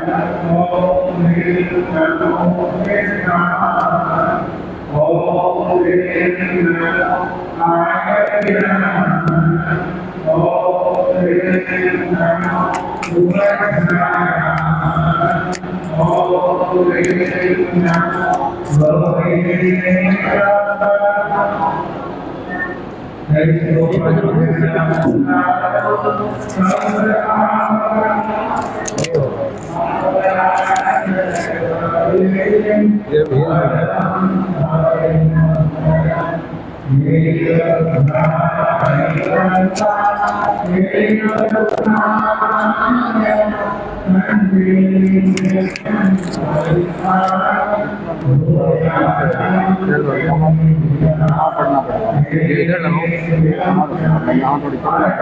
Om Rim Namo Krishna. Om Rim Namo Ayana. Om Rim Namo Gurasana. Om Rim Namo Bhavaya. पढ़ना पड़ेगा इधर लगाओ यहाँ थोड़ी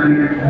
Sandre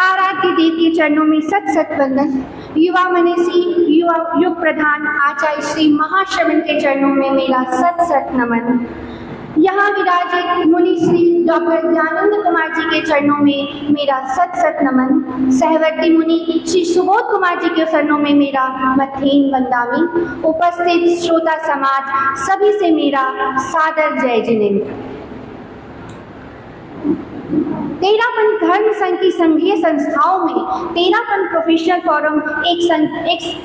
आराध्य देव के चरणों में सत सत वंदन। युवा मनीषी युवा युग प्रधान आचार्य श्री महाश्रवण के चरणों में मेरा सत सत नमन। यहाँ विराजित मुनि श्री डॉक्टर ज्ञानेंद्र कुमार जी के चरणों में मेरा सत सत नमन। सहवर्ती मुनि श्री सुबोध कुमार जी के चरणों में मेरा मथेन वंदामी। उपस्थित श्रोता समाज सभी से मेरा सादर जय जिनेन्द्र। तेरापन धर्म संघ की संघीय संस्थाओं में तेरापन प्रोफेशनल फोरम एक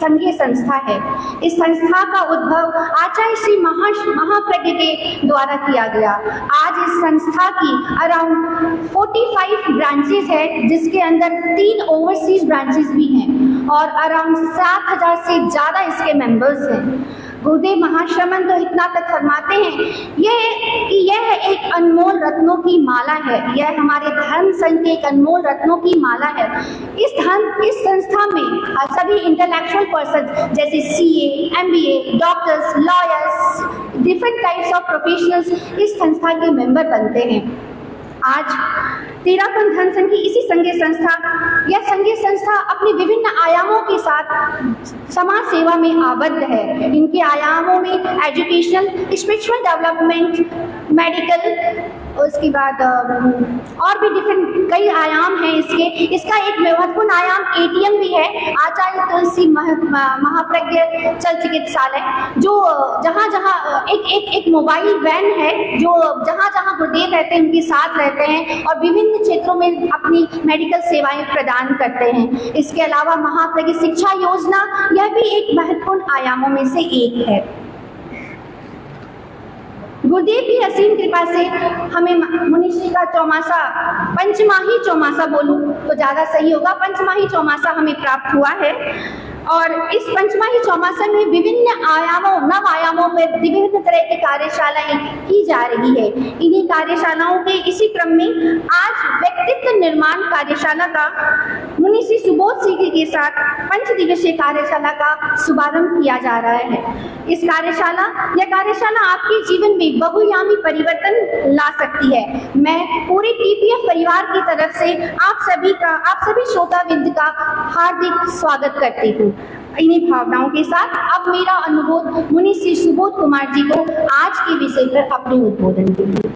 संघीय संस्था है। इस संस्था का उद्भव आचार्य श्री महाप्रज्ञ के द्वारा किया गया। आज इस संस्था की अराउंड 45 ब्रांचेस है, जिसके अंदर 3 ओवरसीज ब्रांचेस भी हैं और अराउंड 7,000 से ज़्यादा इसके मेंबर्स हैं। गुरुदेव महाश्रमण तो इतना तक फरमाते हैं यह एक अनमोल रत्नों की माला है, यह हमारे धर्म संघ के एक अनमोल रत्नों की माला है। इस संस्था में सभी इंटेलेक्चुअल पर्सन जैसे CA, MBA, doctors, lawyers, different types of professionals इस संस्था के मेंबर बनते हैं। आज तेरापंथ धर्म संघ की इसी संघीय संस्था अपनी विभिन्न आयामों के साथ समाज सेवा में आबद्ध है। इनके आयामों में एजुकेशनल, स्पिरिचुअल डेवलपमेंट, मेडिकल, उसके बाद और भी डिफरेंट कई आयाम हैं इसका एक महत्वपूर्ण आयाम ATM भी है, आचार्य तुलसी महाप्रज्ञ चल चिकित्सालय, जो जहाँ जहाँ एक मोबाइल वैन है जो जहाँ जहाँ गुरुदेव रहते हैं उनके साथ रहते हैं और विभिन्न क्षेत्रों में अपनी मेडिकल सेवाएं प्रदान करते हैं। इसके अलावा महाप्रज्ञ शिक्षा योजना, यह भी एक महत्वपूर्ण आयामों में से एक है। गुरुदेव की असीम कृपा से हमें मुनिश्री का चौमासा, पंचमाही चौमासा बोलूं तो ज़्यादा सही होगा, पंचमाही चौमासा हमें प्राप्त हुआ है और इस पंचमाही चौमासा में विभिन्न आयामों, नव आयामों में विभिन्न तरह की कार्यशालाएं की जा रही है। इन्हीं कार्यशालाओं के इसी क्रम में आज व्यक्तित्व निर्माण कार्यशाला का मुनिश्री सुबोध सिंह के साथ 5 दिवसीय कार्यशाला का शुभारंभ किया जा रहा है। यह कार्यशाला आपके जीवन में बहुआयामी परिवर्तन ला सकती है। मैं पूरे TPF परिवार की तरफ से आप सभी श्रोतावृंद का हार्दिक स्वागत करती हूँ। इन्हीं भावनाओं के साथ अब मेरा अनुरोध मुनिश्री सुबोध कुमार जी को आज के विषय पर अपने उद्बोधन के लिए।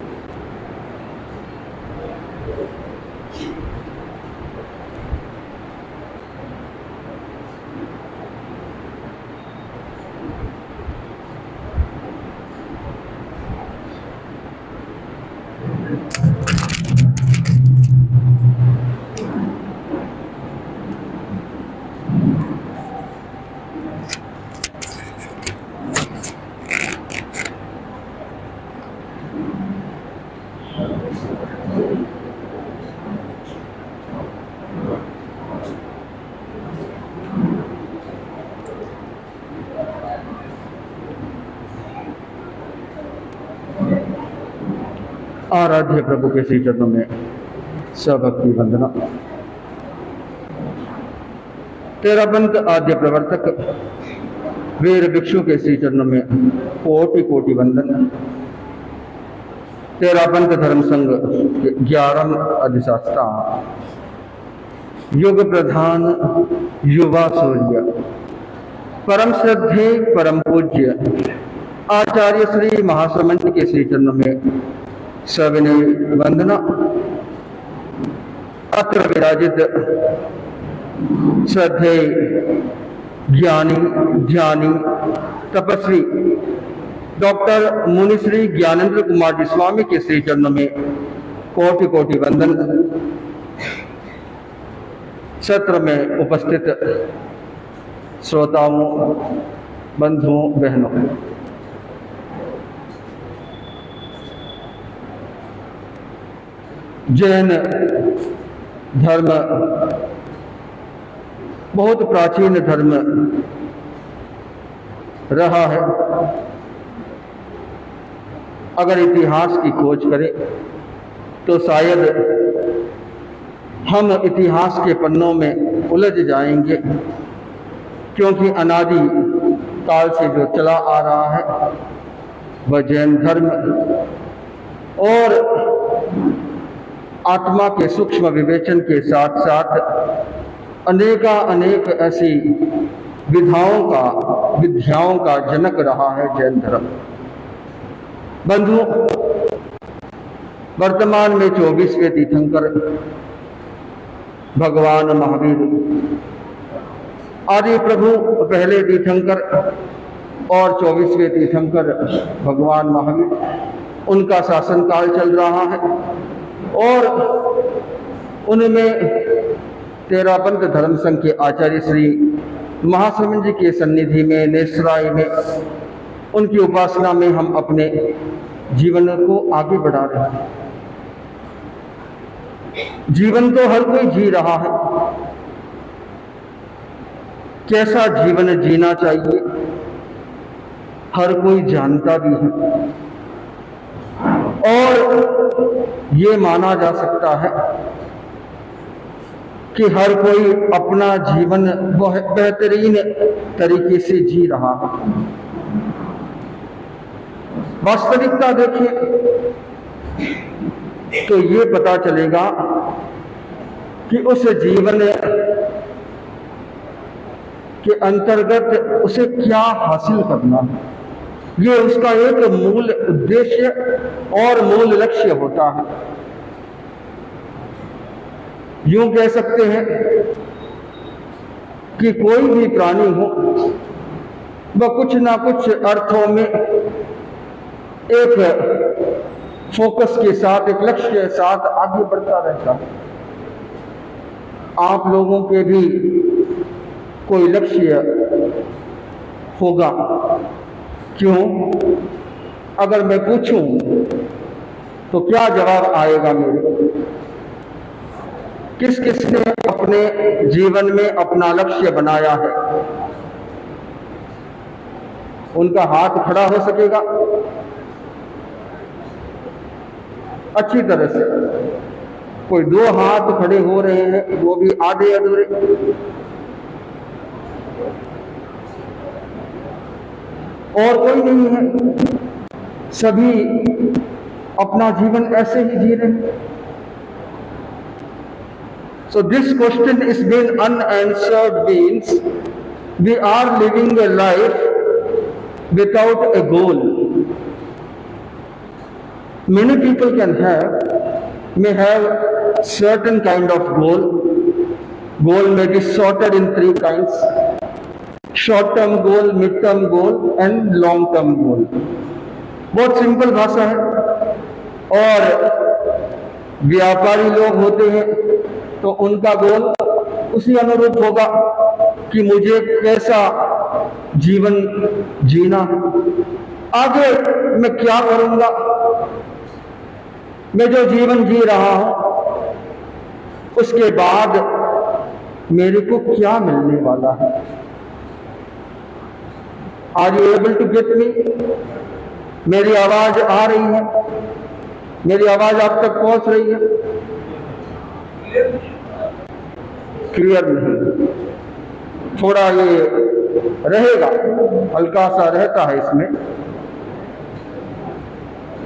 आराध्य प्रभु के श्री चरणों में सभक्ति वंदना। तेरापंथ आद्य प्रवर्तक वीर भिक्षु के श्री चरणों में कोटि कोटि वंदन। तेरापंथ धर्म संघ 11 अधिशास्ता, युग प्रधान, युवा सूर्य, परम श्रद्धे परम पूज्य आचार्य श्री महाश्रमण के श्री चरणों में सविनय वंदना। अत्र विराजित श्रद्धेय ज्ञानी ध्यानी तपस्वी डॉक्टर मुनिश्री ज्ञानेंद्र कुमार जी स्वामी के श्री चरणों में कोटि कोटि वंदन। सत्र में उपस्थित श्रोताओं, बंधुओं, बहनों, जैन धर्म बहुत प्राचीन धर्म रहा है। अगर इतिहास की खोज करें तो शायद हम इतिहास के पन्नों में उलझ जाएंगे, क्योंकि अनादि काल से जो चला आ रहा है वह जैन धर्म और आत्मा के सूक्ष्म विवेचन के साथ साथ अनेक ऐसी विद्याओं का जनक रहा है जैन धर्म। बंधु, वर्तमान में 24वें तीर्थंकर भगवान महावीर आदि प्रभु पहले तीर्थंकर और 24वें तीर्थंकर भगवान महावीर, उनका शासनकाल चल रहा है और उनमें तेरापंथ धर्म संघ के आचार्य श्री महाश्रमण जी के सन्निधि में नेसराय में उनकी उपासना में हम अपने जीवन को आगे बढ़ा रहे हैं। जीवन तो हर कोई जी रहा है, कैसा जीवन जीना चाहिए हर कोई जानता भी है, और ये माना जा सकता है कि हर कोई अपना जीवन बेहतरीन तरीके से जी रहा है। वास्तविकता देखिए तो ये पता चलेगा कि उस जीवन के अंतर्गत उसे क्या हासिल करना है, ये उसका एक मूल उद्देश्य और मूल लक्ष्य होता है। यूं कह सकते हैं कि कोई भी प्राणी हो वह कुछ ना कुछ अर्थों में एक फोकस के साथ, एक लक्ष्य के साथ आगे बढ़ता रहता है। आप लोगों के भी कोई लक्ष्य होगा, क्यों? अगर मैं पूछूं तो क्या जवाब आएगा मेरे? किस किस ने अपने जीवन में अपना लक्ष्य बनाया है? उनका हाथ खड़ा हो सकेगा अच्छी तरह से? कोई दो हाथ खड़े हो रहे हैं, वो भी आधे अधूरे। और कोई नहीं है, सभी अपना जीवन ऐसे ही जी रहे हैं। So this question is being unanswered means we are living a life without a goal. Many people may have certain kind of goal. Goal may be sorted in three kinds: short-term goal, mid-term goal and long-term goal. बहुत simple भाषा है। और व्यापारी लोग होते हैं तो उनका गोल उसी अनुरूप होगा कि मुझे कैसा जीवन जीना है, आगे मैं क्या करूंगा, मैं जो जीवन जी रहा हूं उसके बाद मेरे को क्या मिलने वाला है। Are you able to get me? मेरी आवाज आ रही है? मेरी आवाज आप तक पहुंच रही है? क्लियर नहीं, थोड़ा ये रहेगा, हल्का सा रहता है इसमें,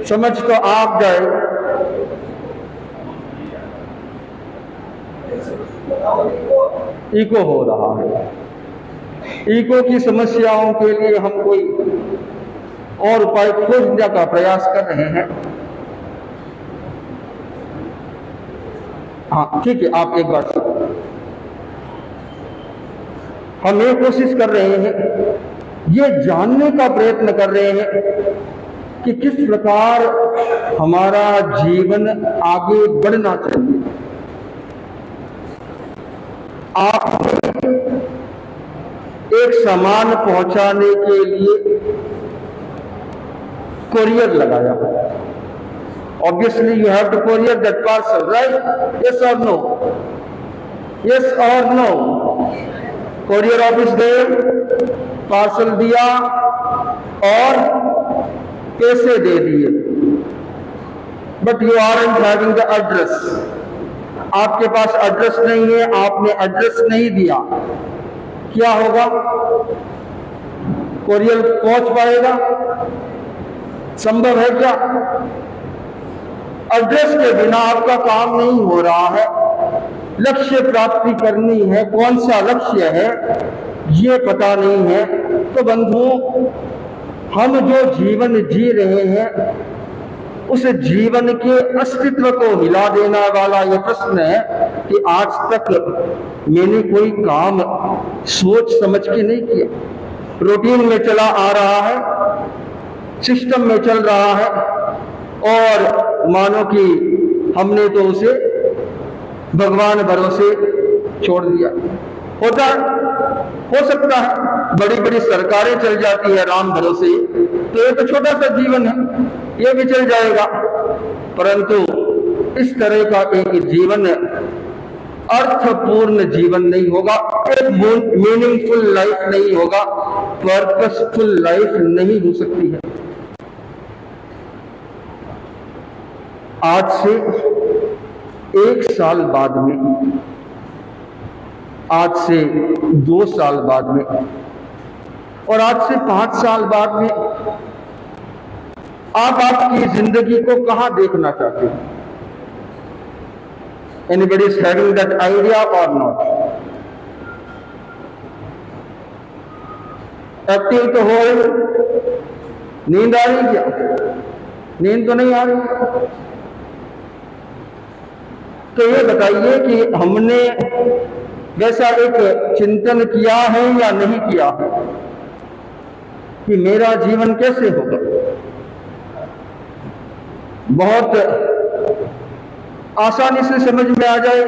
समझ तो आप जाए। इको हो रहा है। इको की समस्याओं के लिए हम कोई और उपाय खोजने का प्रयास कर रहे हैं। हाँ ठीक है, आप एक बार हम ये कोशिश कर रहे हैं, ये जानने का प्रयत्न कर रहे हैं कि किस प्रकार हमारा जीवन आगे बढ़ना चाहिए। आपने एक सामान पहुंचाने के लिए कोरियर लगाया, obviously you have to courier that parcel, right? Yes or no? Yes or no? Courier office गए, पार्सल दिया और पैसे दे दिए, but you aren't having the address. आपके पास एड्रेस नहीं है, आपने एड्रेस नहीं दिया, क्या होगा? कोरियर पहुंच पाएगा? संभव है क्या? एड्रेस के बिना आपका काम नहीं हो रहा है। लक्ष्य प्राप्ति करनी है, कौन सा लक्ष्य है ये पता नहीं है। तो बंधुओं, हम जो जीवन जी रहे हैं उस जीवन के अस्तित्व को हिला देने वाला ये प्रश्न है कि आज तक मैंने कोई काम सोच समझ के नहीं किया। रूटीन में चला आ रहा है, सिस्टम में चल रहा है, और मानो कि हमने तो उसे भगवान भरोसे छोड़ दिया। होता हो सकता है बड़ी बड़ी सरकारें चल जाती है राम भरोसे, तो ये तो छोटा सा जीवन है, ये भी चल जाएगा, परंतु इस तरह का एक जीवन अर्थपूर्ण जीवन नहीं होगा, एक मीनिंगफुल लाइफ नहीं होगा। पर्पसफुल लाइफ नहीं हो सकती है। आज से 1 साल बाद में, आज से 2 साल बाद में और आज से 5 साल बाद में आप आपकी जिंदगी को कहां देखना चाहते हैं? Anybody is having that idea or not? Active तो हो, नींद आ रही क्या? नींद तो नहीं आ रही। तो ये बताइए कि हमने वैसा एक चिंतन किया है या नहीं किया है कि मेरा जीवन कैसे होगा। बहुत आसानी से समझ में आ जाए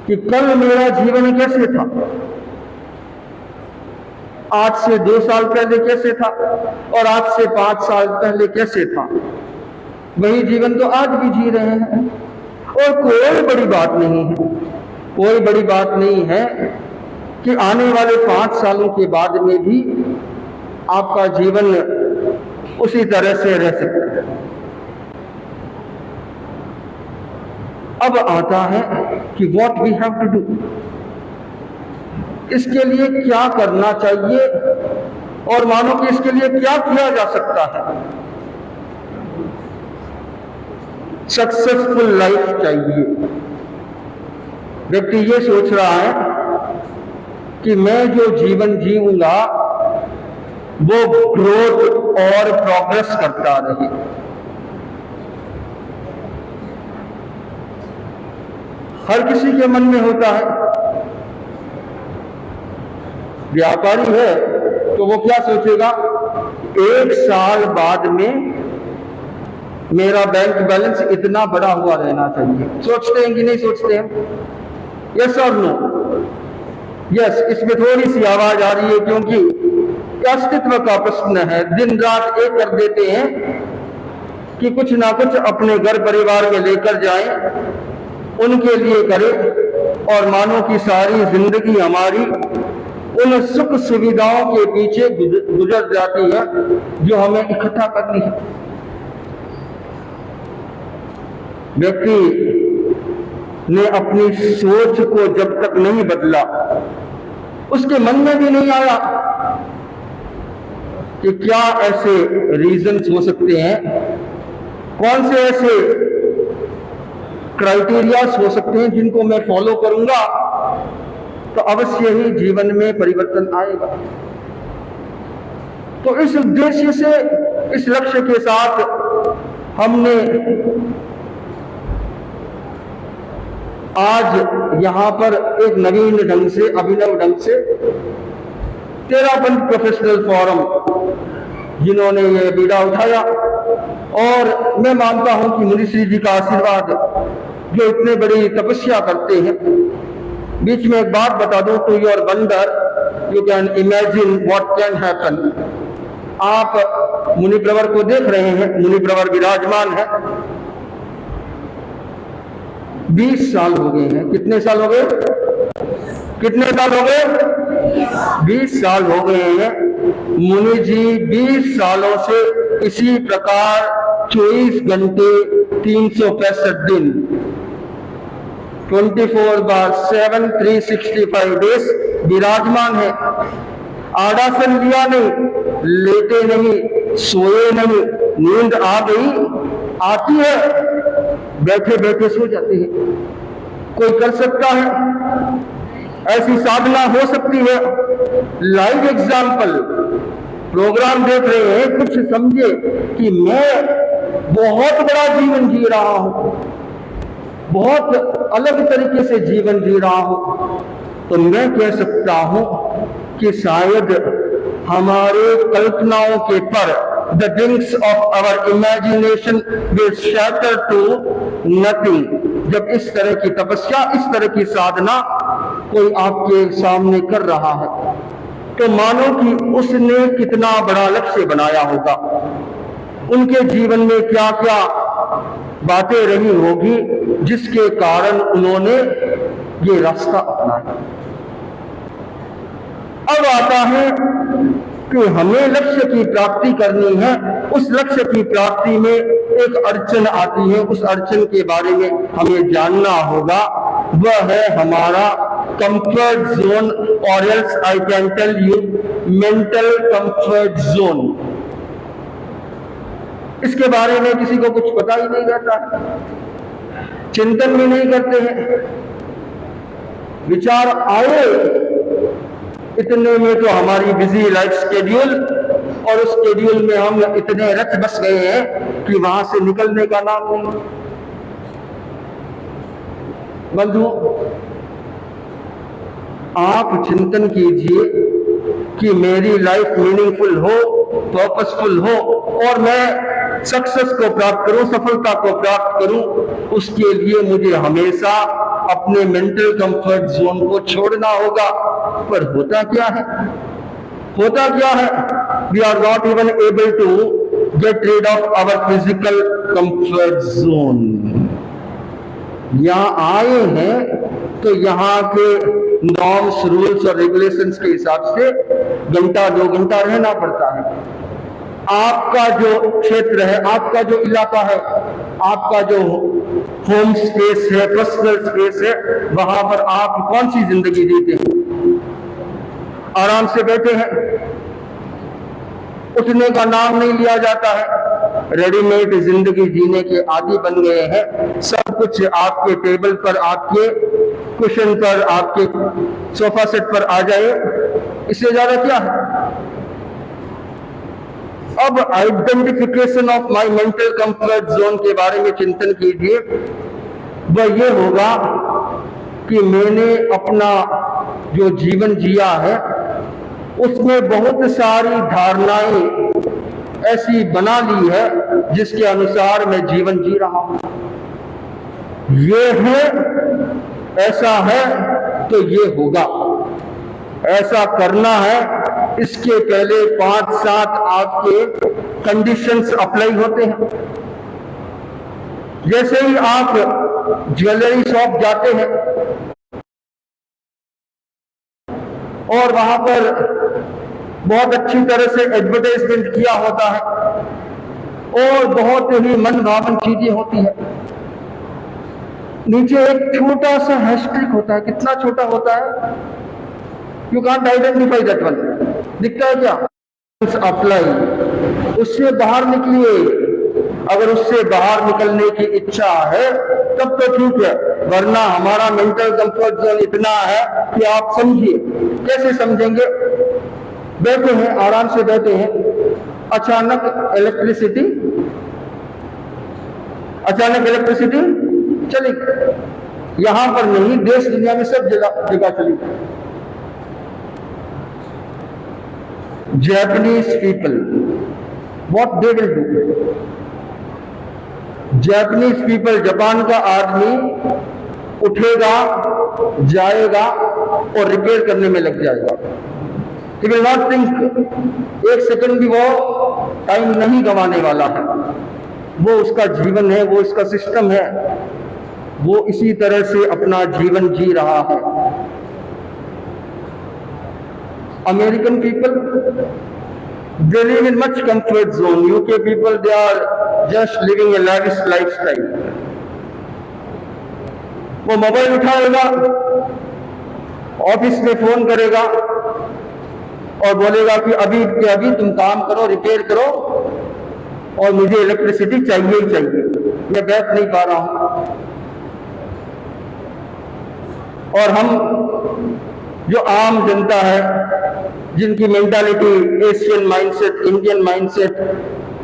कि कल मेरा जीवन कैसे था, आज से 2 साल पहले कैसे था और आज से 5 साल पहले कैसे था। वही जीवन तो आज भी जी रहे हैं और कोई बड़ी बात नहीं है, कोई बड़ी बात नहीं है कि आने वाले 5 सालों के बाद में भी आपका जीवन उसी तरह से रह सकता है। अब आता है कि what we have to do, इसके लिए क्या करना चाहिए और मानो कि इसके लिए क्या किया जा सकता है। सक्सेसफुल लाइफ चाहिए। व्यक्ति ये सोच रहा है कि मैं जो जीवन जीऊंगा वो ग्रोथ और प्रोग्रेस करता रहे। हर किसी के मन में होता है। व्यापारी है तो वो क्या सोचेगा, 1 साल बाद में मेरा बैंक बैलेंस इतना बड़ा हुआ रहना चाहिए। सोचते हैं कि नहीं सोचते हैं? यस और नो? यस। इसमें थोड़ी सी आवाज आ रही है क्योंकि अस्तित्व का प्रश्न है। दिन रात एक कर देते हैं कि कुछ ना कुछ अपने घर परिवार में लेकर जाएं, उनके लिए करें और मानो कि सारी जिंदगी हमारी उन सुख सुविधाओं के पीछे गुजर जाती है जो हमें इकट्ठा करनी है। व्यक्ति ने अपनी सोच को जब तक नहीं बदला, उसके मन में भी नहीं आया कि क्या ऐसे रीजंस हो सकते हैं, कौन से ऐसे क्राइटेरियाज हो सकते हैं जिनको मैं फॉलो करूंगा तो अवश्य ही जीवन में परिवर्तन आएगा। तो इस उद्देश्य से, इस लक्ष्य के साथ हमने आज यहां पर एक नवीन ढंग से, अभिनव ढंग से तेरापंथ प्रोफेशनल फोरम जिन्होंने ये बीड़ा उठाया, और मैं मानता हूं कि मुनि श्री जी का आशीर्वाद, जो इतने बड़ी तपस्या करते हैं। बीच में एक बात बता दूं, to your wonder you can imagine what can happen. आप मुनि प्रवर को देख रहे हैं, मुनि प्रवर विराजमान है। 20 साल हो गए हैं। कितने साल हो गए? कितने साल हो गए? 20 साल हो गए हैं। मुनि जी 20 सालों से इसी प्रकार 24 घंटे 365 दिन 24/7 365 डेज विराजमान है। आड़ासन लिया नहीं, लेटे नहीं, सोए नहीं, नींद आ गई, आती है, बैठे बैठे सो जाते हैं। कोई कर सकता है? ऐसी साधना हो सकती है? लाइव एग्जाम्पल प्रोग्राम देख रहे हैं, कुछ समझे कि मैं बहुत बड़ा जीवन जी रहा हूं, बहुत अलग तरीके से जीवन जी रहा हूं, तो मैं कह सकता हूं कि शायद हमारे कल्पनाओं के पर the wings of our imagination will shatter to nothing। जब इस तरह की तपस्या, इस तरह की साधना कोई आपके सामने कर रहा है तो मानो कि उसने कितना बड़ा लक्ष्य बनाया होगा, उनके जीवन में क्या क्या बातें रही होगी जिसके कारण उन्होंने ये रास्ता अपनाया। अब आता है कि हमें लक्ष्य की प्राप्ति करनी है। उस लक्ष्य की प्राप्ति में एक अड़चन आती है, उस अड़चन के बारे में हमें जानना होगा। वह है हमारा कंफर्ट जोन, और else I can tell you mental comfort zone. इसके बारे में किसी को कुछ पता ही नहीं रहता है, चिंतन भी नहीं करते हैं। विचार आए इतने में तो हमारी बिजी लाइफ शेड्यूल, और उस शेड्यूल में हम इतने रच बस गए हैं कि वहां से निकलने का नाम नहीं। बंधु, आप चिंतन कीजिए कि मेरी लाइफ मीनिंगफुल हो, पर्पसफुल हो, और मैं सक्सेस को प्राप्त करूं, सफलता को प्राप्त करूं। उसके लिए मुझे हमेशा अपने मेंटल कंफर्ट जोन को छोड़ना होगा। पर होता क्या है, होता क्या है, we are not even able to get rid of our physical comfort zone. यहां आए हैं तो यहाँ के नॉर्म्स, रूल्स और रेगुलेशंस के हिसाब से घंटा 2 घंटा रहना पड़ता है। आपका जो क्षेत्र है, आपका जो इलाका है, आपका जो होम स्पेस है, पर्सनल स्पेस है, वहां पर आप कौन सी जिंदगी जीते हैं? आराम से बैठे हैं, उठने का नाम नहीं लिया जाता है। रेडीमेड जिंदगी जीने के आदी बन गए हैं। सब कुछ आपके टेबल पर, आपके कुशन पर, आपके सोफा सेट पर आ जाए, इससे ज्यादा क्या है? अब identification of my mental comfort zone के बारे में चिंतन कीजिए। वह ये होगा कि मैंने अपना जो जीवन जिया है उसमें बहुत सारी धारणाएं ऐसी बना ली है जिसके अनुसार मैं जीवन जी रहा हूं। ये है, ऐसा है तो ये होगा, ऐसा करना है। इसके पहले 5-7 आपके कंडीशंस अप्लाई होते हैं। जैसे ही आप ज्वेलरी शॉप जाते हैं और वहां पर बहुत अच्छी तरह से एडवर्टाइजमेंट किया होता है और बहुत ही मनभावन चीजें होती है, नीचे एक छोटा सा हैशटैग होता है। कितना छोटा होता है? You can't identify that one. दिखता है क्या? अप्लाई। उससे बाहर निकलिए। अगर उससे बाहर निकलने की इच्छा है तब तो ठीक है, वरना हमारा मेंटल कंफर्ट जोन इतना है कि आप समझिए। कैसे समझेंगे? बैठे हैं, आराम से बैठे हैं, अचानक इलेक्ट्रिसिटी चली। यहां पर नहीं, देश दुनिया में सब जगह चली। Japanese people, what they will do? Japanese people, Japan का आदमी उठेगा, जाएगा और रिपेयर करने में लग जाएगा। He will not think, एक सेकंड भी वो टाइम नहीं गंवाने वाला है। वो उसका जीवन है, वो उसका सिस्टम है, वो इसी तरह से अपना जीवन जी रहा है। American people, they live in much comfort zone. UK people, they are just living a lavish lifestyle. वो मोबाइल उठाएगा, ऑफिस में फोन करेगा और बोलेगा कि अभी के अभी तुम काम करो, रिपेयर करो और मुझे इलेक्ट्रिसिटी चाहिए ही चाहिए, मैं बैठ नहीं पा रहा हूं। और हम जो आम जनता है, जिनकी mentality Asian mindset, Indian mindset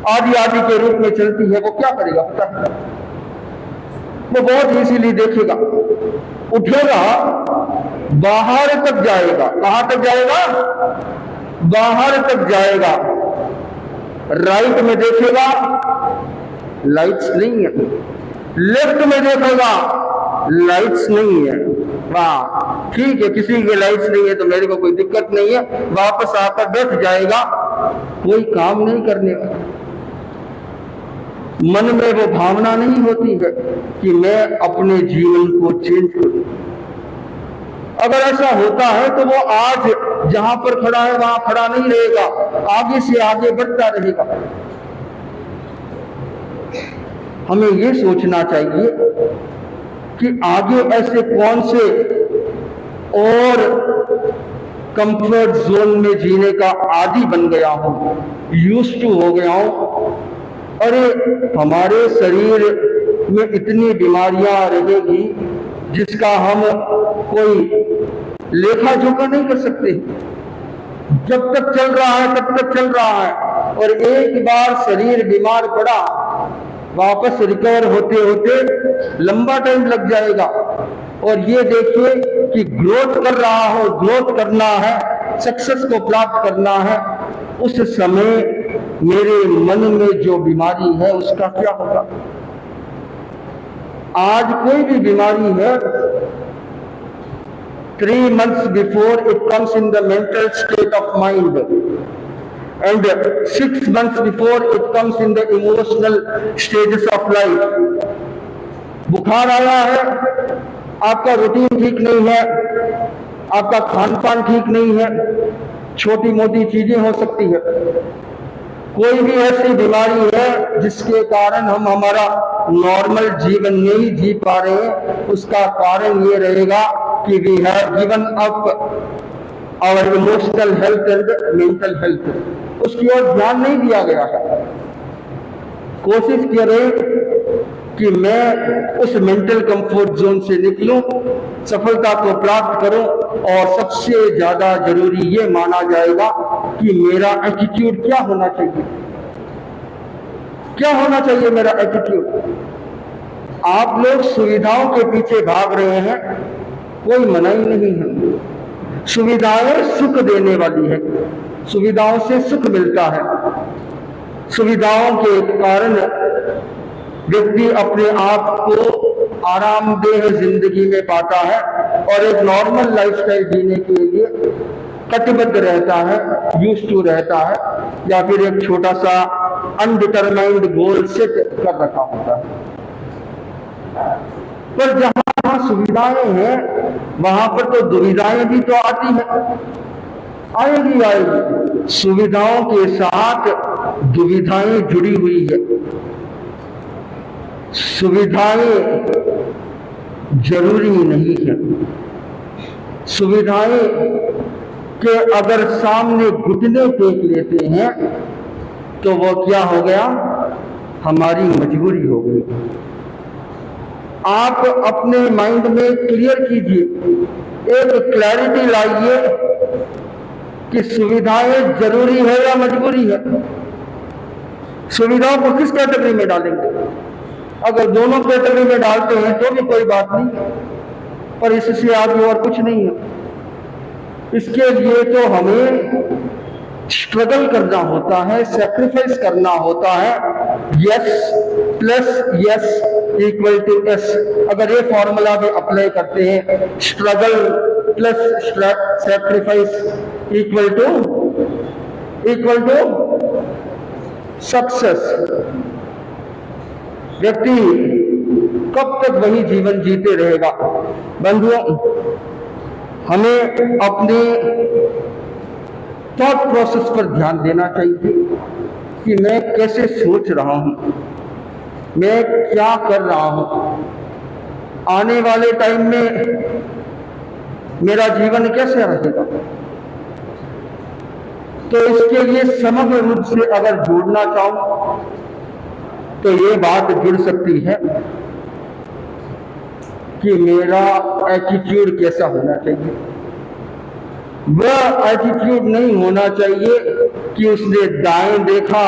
आदि आदि के रूप में चलती है, वो क्या करेगा पता है? वो बहुत इजीली देखेगा, उठेगा, बाहर तक जाएगा। कहां तक जाएगा? बाहर तक जाएगा। राइट में देखेगा, लाइट्स नहीं है। लेफ्ट में देखेगा, लाइट्स नहीं है। वाह, ठीक है, किसी के लाइट्स नहीं है तो मेरे को कोई दिक्कत नहीं है। वापस आकर बैठ जाएगा, कोई काम नहीं करने वाला। मन में वो भावना नहीं होती है कि मैं अपने जीवन को चेंज करूं। अगर ऐसा होता है तो वो आज जहां पर खड़ा है वहां खड़ा नहीं रहेगा, आगे से आगे बढ़ता रहेगा। हमें ये सोचना चाहिए कि आगे ऐसे कौन से और कंफर्ट जोन में जीने का आदी बन गया हूं, यूज्ड टू हो गया हूं। अरे हमारे शरीर में इतनी बीमारियां रहेगी जिसका हम कोई लेखा जोखा नहीं कर सकते। जब तक चल रहा है तब तक चल रहा है, और एक बार शरीर बीमार पड़ा वापस रिकवर होते होते लंबा टाइम लग जाएगा। और ये देखिए कि ग्रोथ कर रहा हो, ग्रोथ करना है, सक्सेस को प्राप्त करना है, उस समय मेरे मन में जो बीमारी है उसका क्या होगा। आज कोई भी बीमारी है, 3 months before it comes in the mental state of mind, and 6 months before it comes in the emotional stages of life। बुखार आया है, आपका रूटीन ठीक नहीं है, आपका खान पान ठीक नहीं है, छोटी मोटी चीजें हो सकती है। कोई भी ऐसी बीमारी है जिसके कारण हम हमारा नॉर्मल जीवन नहीं जी पा रहे हैं, उसका कारण ये रहेगा कि we have given up our emotional health and mental health, उसकी ओर ध्यान नहीं दिया गया है। कोशिश करें कि मैं उस मेंटल कंफर्ट जोन से निकलूं, सफलता को प्राप्त करूं, और सबसे ज्यादा जरूरी ये माना जाएगा कि मेरा एटीट्यूड क्या होना चाहिए। क्या होना चाहिए मेरा एटीट्यूड। आप लोग सुविधाओं के पीछे भाग रहे हैं, कोई मनाही नहीं है। सुविधाएं सुख देने वाली है, सुविधाओं से सुख मिलता है। सुविधाओं के कारण व्यक्ति अपने आप को आरामदेह जिंदगी में पाता है और एक नॉर्मल लाइफस्टाइल जीने के लिए कटिबद्ध रहता है, यूज्ड टू रहता है, या फिर एक छोटा सा अनडिटरमाइंड गोल सेट कर रखा होता है। पर जहां सुविधाएं हैं वहां पर तो दुविधाएं भी तो आती हैं, आएगी। सुविधाओं के साथ दुविधाएं जुड़ी हुई है। सुविधाएं जरूरी नहीं है। सुविधाएं के अगर सामने घुटने टेक लेते हैं तो वो क्या हो गया, हमारी मजबूरी हो गई। आप अपने माइंड में क्लियर कीजिए, एक क्लैरिटी लाइए कि सुविधाएं जरूरी है या मजबूरी है। सुविधाओं को किस कैटेगरी में डालेंगे। अगर दोनों कैटेगरी में डालते हैं तो भी कोई बात नहीं, पर इससे आगे और कुछ नहीं है। इसके लिए तो हमें स्ट्रगल करना होता है, सेक्रीफाइस करना होता है। S plus S equal to S. अगर ये फॉर्मूला भी अप्लाई करते हैं, struggle plus sacrifice equal to success. व्यक्ति कब तक वही जीवन जीते रहेगा। बंधुओं, हमें अपने थॉट प्रोसेस पर ध्यान देना चाहिए कि मैं कैसे सोच रहा हूं, मैं क्या कर रहा हूं, आने वाले टाइम में मेरा जीवन कैसे रहेगा। तो इसके लिए समग्र रूप से अगर जुड़ना चाहूं तो ये बात जुड़ सकती है कि मेरा एटीट्यूड कैसा होना चाहिए। वह एटीट्यूड नहीं होना चाहिए कि उसने दाएं देखा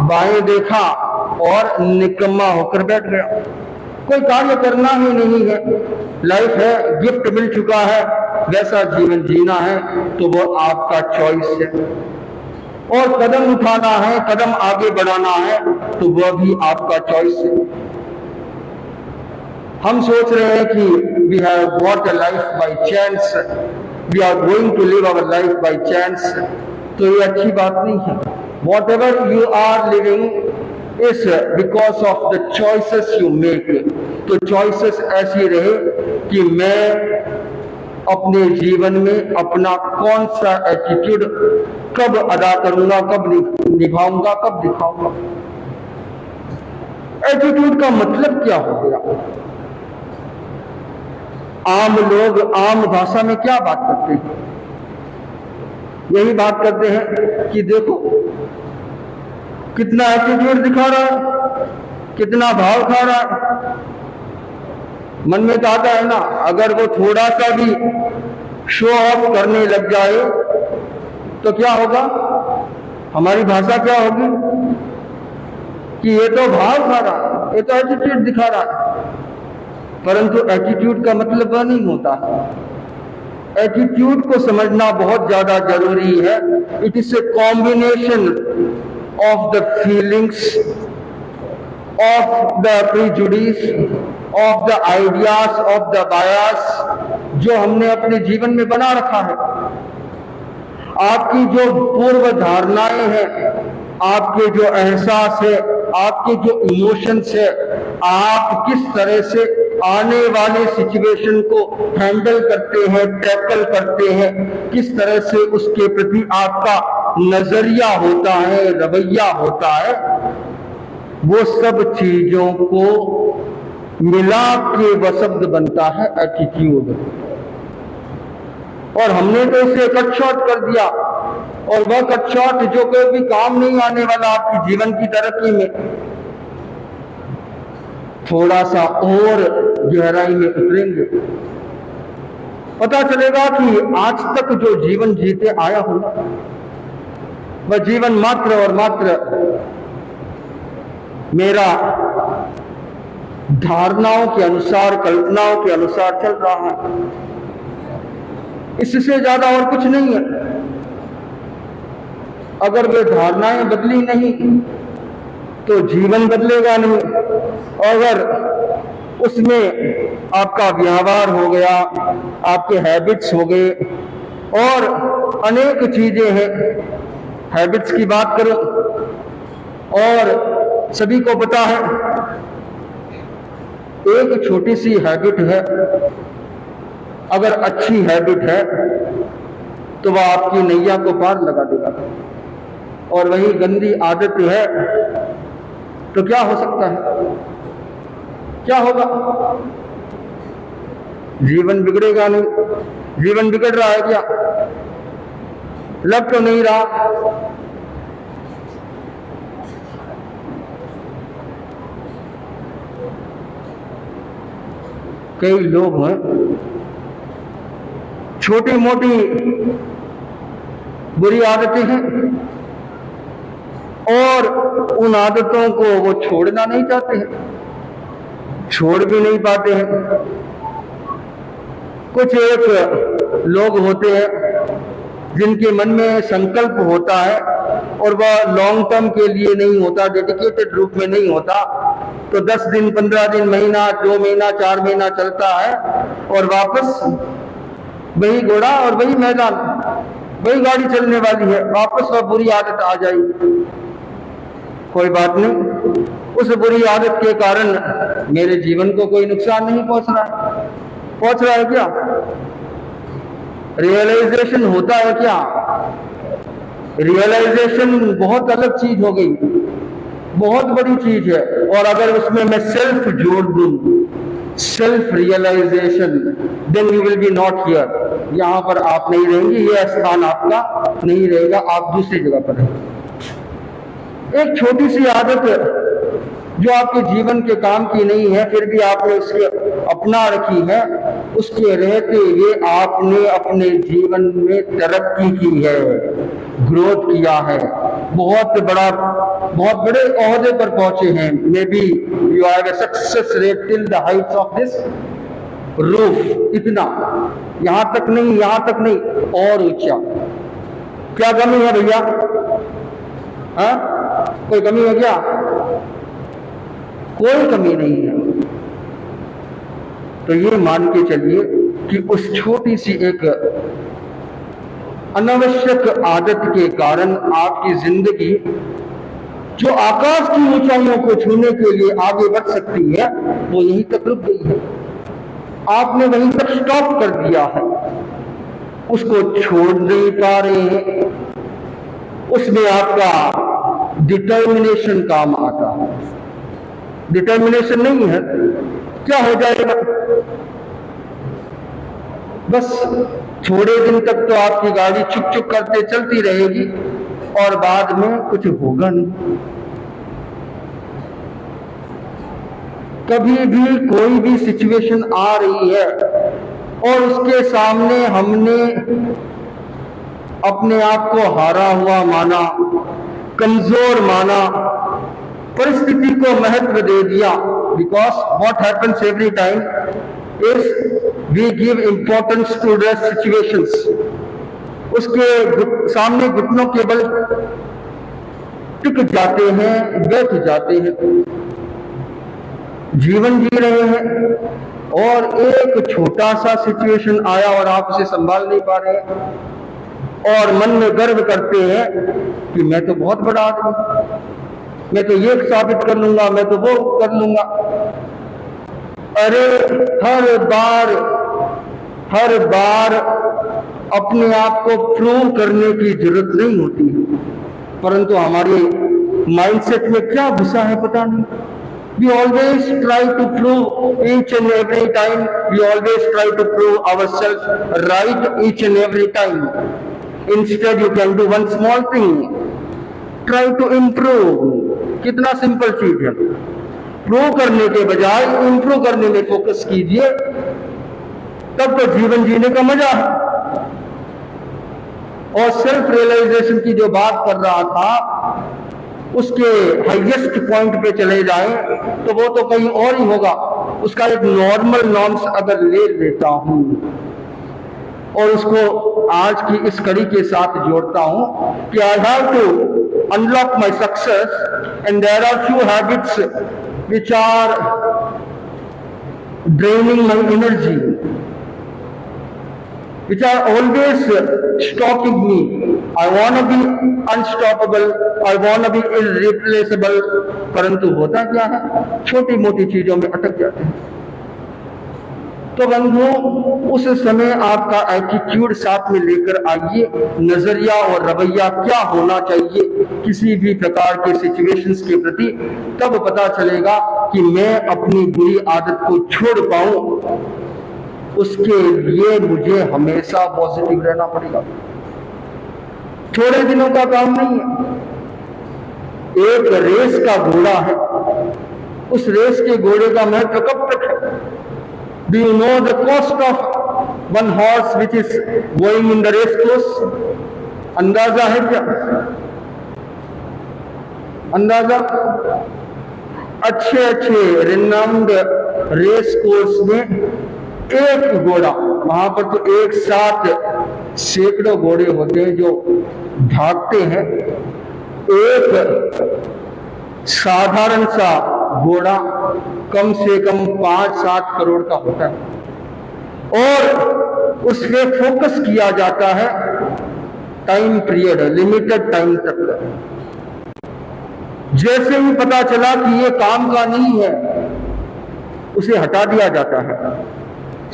बाएं देखा और निकम्मा होकर बैठ गया। कोई कार्य करना ही नहीं है, लाइफ है, गिफ्ट मिल चुका है, वैसा जीवन जीना है तो वो आपका चॉइस है। और कदम उठाना है, कदम आगे बढ़ाना है तो वह भी आपका चॉइस है। हम सोच रहे हैं कि we have got a life by chance, we are going to live our life by chance, तो ये अच्छी बात नहीं है। Whatever you are living is because of the choices you make. तो चॉइसेस ऐसी रहे कि मैं अपने जीवन में अपना कौन सा एटीट्यूड कब अदा करूंगा, कब निभाऊंगा, कब दिखाऊंगा। एटीट्यूड का मतलब क्या हो गया? आम लोग आम भाषा में क्या बात करते हैं? यही बात करते हैं कि देखो कितना एटीट्यूड दिखा रहा है, कितना भाव खा रहा है। मन में तो आता है ना, अगर वो थोड़ा सा भी शो ऑफ करने लग जाए तो क्या होगा? हमारी भाषा क्या होगी कि ये तो भाव खा रहा है, ये तो एटीट्यूड दिखा रहा है। परंतु एटीट्यूड का मतलब वह नहीं होता है। एटीट्यूड को समझना बहुत ज्यादा जरूरी है। It is a combination of the feelings, of the prejudice, of the ideas, of the bias जो हमने अपने जीवन में बना रखा है। आपकी जो पूर्व धारणाएं हैं, आपके जो एहसास है, आपके जो इमोशंस है, आप किस तरह से आने वाले सिचुएशन को हैंडल करते हैं, टैकल करते हैं, किस तरह से उसके प्रति आपका नजरिया होता है, रवैया होता है, वो सब चीजों को मिला के वह शब्द बनता है एटीट्यूड। और हमने तो इसे कट शॉर्ट कर दिया, और वह कट शॉर्ट जो कोई भी काम नहीं आने वाला आपकी जीवन की तरक्की में। थोड़ा सा और गहराई में उतरेंगे, पता चलेगा कि आज तक जो जीवन जीते आया हूं वह जीवन मात्र और मात्र मेरा धारणाओं के अनुसार, कल्पनाओं के अनुसार चल रहा है। इससे ज्यादा और कुछ नहीं है। अगर वे धारणाएं बदली नहीं तो जीवन बदलेगा नहीं। अगर उसमें आपका व्यवहार हो गया, आपके हैबिट्स हो गए, और अनेक चीजें हैं। हैबिट्स की बात करो और सभी को पता है, एक छोटी सी हैबिट है, अगर अच्छी हैबिट है तो वह आपकी नैया को पार लगा देगा, और वही गंदी आदत है तो क्या हो सकता है? क्या होगा? जीवन बिगड़ेगा नहीं। जीवन बिगड़ रहा है क्या? लग तो नहीं रहा। कई लोग हैं छोटी मोटी बुरी आदतें हैं और उन आदतों को वो छोड़ना नहीं चाहते हैं, छोड़ भी नहीं पाते हैं। कुछ एक लोग होते हैं जिनके मन में संकल्प होता है और वह लॉन्ग टर्म के लिए नहीं होता, डेडिकेटेड रूप में नहीं होता, तो 10 दिन, 15 दिन, महीना, 2 महीना, 4 महीना चलता है और वापस वही घोड़ा और वही मैदान, वही गाड़ी चलने वाली है, वापस वह बुरी आदत आ जाएगी। कोई बात नहीं, उस बुरी आदत के कारण मेरे जीवन को कोई नुकसान नहीं पहुंच रहा है क्या? रियलाइजेशन होता है क्या? रियलाइजेशन बहुत अलग चीज हो गई, बहुत बड़ी चीज है। और अगर उसमें मैं सेल्फ जोड़ दूं, self realisation, then you will be not here. यहां पर आप नहीं रहेंगे, यह स्थान आपका नहीं रहेगा, आप दूसरी जगह पर रहेंगे। एक छोटी सी आदत जो आपके जीवन के काम की नहीं है, फिर भी आपने उसके अपना रखी है, उसके रहते हुए आपने अपने जीवन में तरक्की की है, ग्रोथ किया है, बहुत बड़े ओहदे पर पहुंचे हैं। May be you have a success rate till the Heights of this roof. इतना, यहां तक नहीं, और ऊंचा। क्या कमी है भैया? हाँ, कोई कमी है क्या? कोई कमी नहीं है। तो ये मान के चलिए कि उस छोटी सी एक अनावश्यक आदत के कारण आपकी जिंदगी जो आकाश की ऊंचाइयों को छूने के लिए आगे बढ़ सकती है, वो यहीं तक रुक गई है। आपने वहीं तक स्टॉप कर दिया है। उसको छोड़ नहीं पा रहे हैं, उसमें आपका डिटर्मिनेशन काम आता है। डिटर्मिनेशन नहीं है, क्या हो जाएगा? बस थोड़े दिन तक तो आपकी गाड़ी चुक चुक करते चलती रहेगी और बाद में कुछ होगा नहीं। कभी भी कोई भी सिचुएशन आ रही है और उसके सामने हमने अपने आप को हारा हुआ माना, कमजोर माना, परिस्थिति को महत्व दे दिया, because what happens every time is we give importance to the situations. उसके सामने घुटनों के बल टिक जाते हैं, बैठ जाते हैं, जीवन जी रहे हैं और एक छोटा सा सिचुएशन आया और आप उसे संभाल नहीं पा रहे हैं और मन में गर्व करते हैं कि मैं तो बहुत बड़ा आदमी, मैं तो ये साबित कर लूंगा, मैं तो वो कर लूंगा। अरे हर बार अपने आप को प्रूव करने की जरूरत नहीं होती, परंतु हमारे माइंडसेट में क्या घुसा है पता नहीं। We always try to prove each and every time. We always try to prove ourselves right each and every time. Instead, you can do one small thing. Try to improve. कितना simple चीज है। Prove करने के बजाय improve करने में focus कीजिए, तब तो जीवन जीने का मजा है। और सेल्फ रियलाइजेशन की जो बात कर रहा था, उसके हाईएस्ट पॉइंट पे चले जाएं तो वो तो कहीं और ही होगा। उसका एक नॉर्मल नॉर्म्स अगर ले लेता हूं और उसको आज की इस कड़ी के साथ जोड़ता हूं कि I have to unlock my success and there are few habits which are draining my energy, which are always stopping me. I want to be unstoppable, I want to be irreplaceable, परंतु होता क्या है, छोटी मोटी चीजों में अटक जाते हैं। तो बंधु, उस समय आपका एटीट्यूड साथ में लेकर आइए, नजरिया और रवैया क्या होना चाहिए किसी भी प्रकार के सिचुएशंस के प्रति, तब पता चलेगा कि मैं अपनी बुरी आदत को छोड़ पाऊं। उसके लिए मुझे हमेशा पॉजिटिव रहना पड़ेगा। थोड़े दिनों का काम नहीं है। एक रेस का घोड़ा है, उस रेस के घोड़े का महत्व कब तक है? Do you know the cost of one horse which is going in the race course? अंदाजा है क्या? अंदाजा? अच्छे रिनाउंड रेस कोर्स में एक घोड़ा, वहां पर तो एक साथ सैकड़ों घोड़े होते हैं जो भागते हैं। एक साधारण सा घोड़ा कम से कम 5-7 करोड़ का होता है और उस पर फोकस किया जाता है टाइम पीरियड, लिमिटेड टाइम तक। जैसे ही पता चला कि ये काम का नहीं है, उसे हटा दिया जाता है।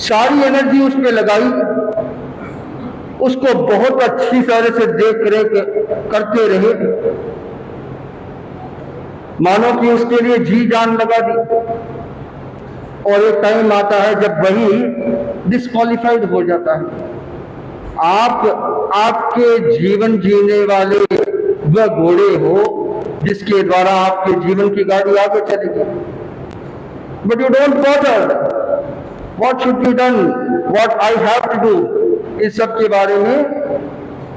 सारी एनर्जी उस पर लगाई, उसको बहुत अच्छी तरह से देख रेख करते रहे, मानो कि उसके लिए जी जान लगा दी। और एक टाइम आता है जब वही डिस्क्वालिफाइड हो जाता है। आपके जीवन जीने वाले वह घोड़े हो जिसके द्वारा आपके जीवन की गाड़ी आगे चलेगी, but you don't bother What should be done? What I have to do? इस सब के बारे में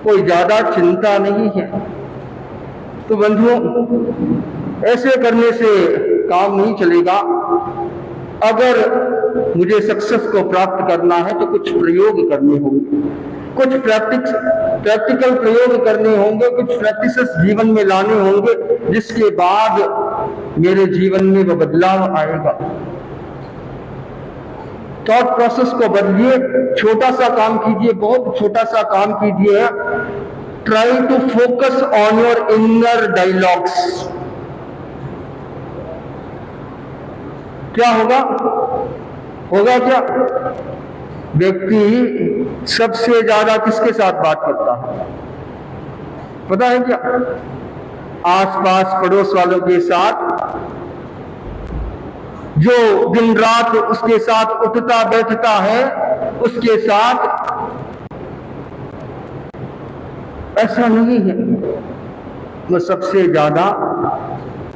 कोई ज्यादा चिंता नहीं है। तो बंधुओं, ऐसे करने से काम नहीं चलेगा। अगर मुझे सक्सेस को प्राप्त करना है तो कुछ प्रयोग करने होंगे, कुछ प्रैक्टिकल प्रयोग करने होंगे, कुछ प्रैक्टिसेस जीवन में लाने होंगे, जिसके बाद मेरे जीवन में वह बदलाव आएगा। थॉट प्रोसेस को बदलिए, छोटा सा काम कीजिए, बहुत छोटा सा काम कीजिए। Try to focus on your inner dialogues. क्या होगा क्या? व्यक्ति सबसे ज्यादा किसके साथ बात करता है? पता है क्या? आसपास पड़ोस वालों के साथ, जो दिन रात उसके साथ उठता बैठता है उसके साथ। ऐसा नहीं है, वो सबसे ज्यादा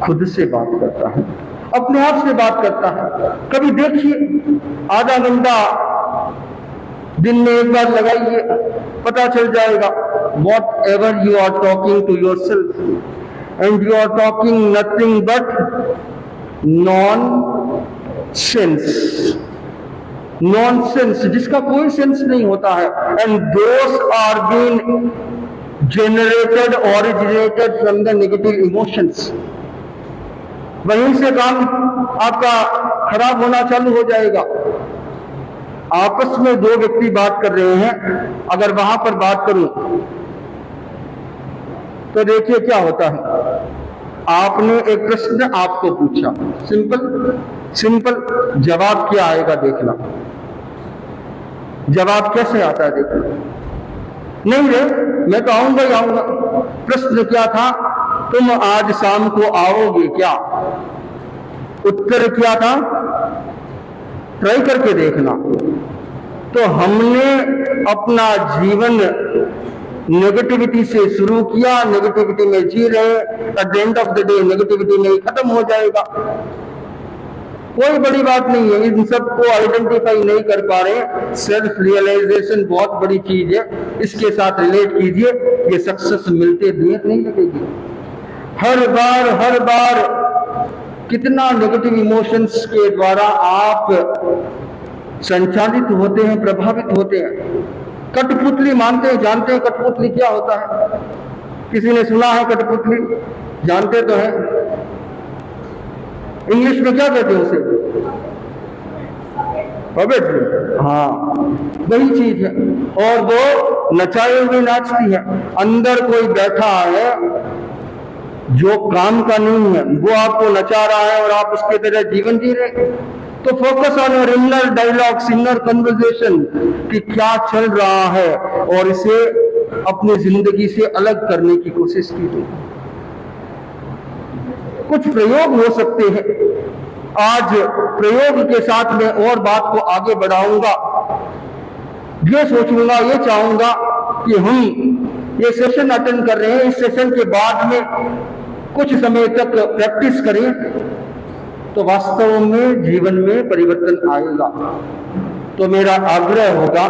खुद से बात करता है, अपने आप से बात करता है। कभी देखिए, आधा घंटा दिन में एक बार लगाइए, पता चल जाएगा। Whatever you are talking to your self and you are talking nothing but non sense, जिसका कोई सेंस नहीं होता है। And those are been generated, originated from the negative emotions। वहीं से काम आपका खराब होना चालू हो जाएगा। आपस में दो व्यक्ति बात कर रहे हैं, अगर वहां पर बात करूं तो देखिए क्या होता है। आपने एक प्रश्न आपको पूछा, सिंपल जवाब क्या आएगा देखना। जवाब कैसे आता है देखना। नहीं रे, मैं तो आऊंगा ही आऊंगा। प्रश्न क्या था? तुम आज शाम को आओगे क्या? उत्तर क्या था? ट्राई करके देखना। तो हमने अपना जीवन नेगेटिविटी से शुरू किया, नेगेटिविटी में जी रहे, at the end of the day negativity में ही खत्म हो जाएगा। कोई बड़ी बात नहीं है, इन सबको आइडेंटिफाई नहीं कर पा रहे। सेल्फ रियलाइजेशन बहुत बड़ी चीज है, इसके साथ रिलेट कीजिए, ये सक्सेस मिलते देर नहीं लगेगी। हर बार कितना नेगेटिव इमोशंस के द्वारा आप संचालित होते हैं, प्रभावित होते हैं। कठपुतली मानते हैं, जानते हैं कठपुतली क्या होता है? किसी ने सुना है कठपुतली? जानते तो है। इंग्लिश में क्या कहते हैं उसे? पपेट। हाँ, वही चीज है। और वो नचाए हुए नाचती है। अंदर कोई बैठा है जो काम का नहीं है, वो आपको नचा रहा है और आप उसके तरह जीवन जी रहे। तो focus on your inner dialogues, inner conversation, कि क्या चल रहा है, और इसे अपनी जिंदगी से अलग करने की कोशिश कीजिए। कुछ प्रयोग हो सकते हैं। आज प्रयोग के साथ में और बात को आगे बढ़ाऊंगा। ये सोचूंगा, ये चाहूंगा कि हम ये सेशन अटेंड कर रहे हैं, इस सेशन के बाद में कुछ समय तक प्रैक्टिस करें तो वास्तव में जीवन में परिवर्तन आएगा। तो मेरा आग्रह होगा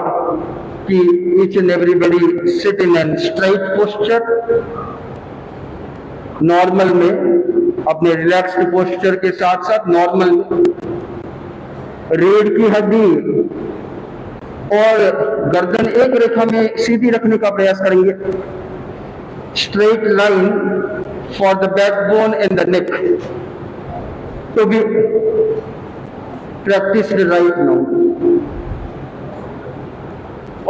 कि each and everybody sit in an straight posture, normal में, अपने रिलैक्स्ड पोस्चर के साथ साथ नॉर्मल में। रीढ़ की हड्डी और गर्दन एक रेखा में सीधी रखने का प्रयास करेंगे। Straight line for the backbone and the neck to be practised right now.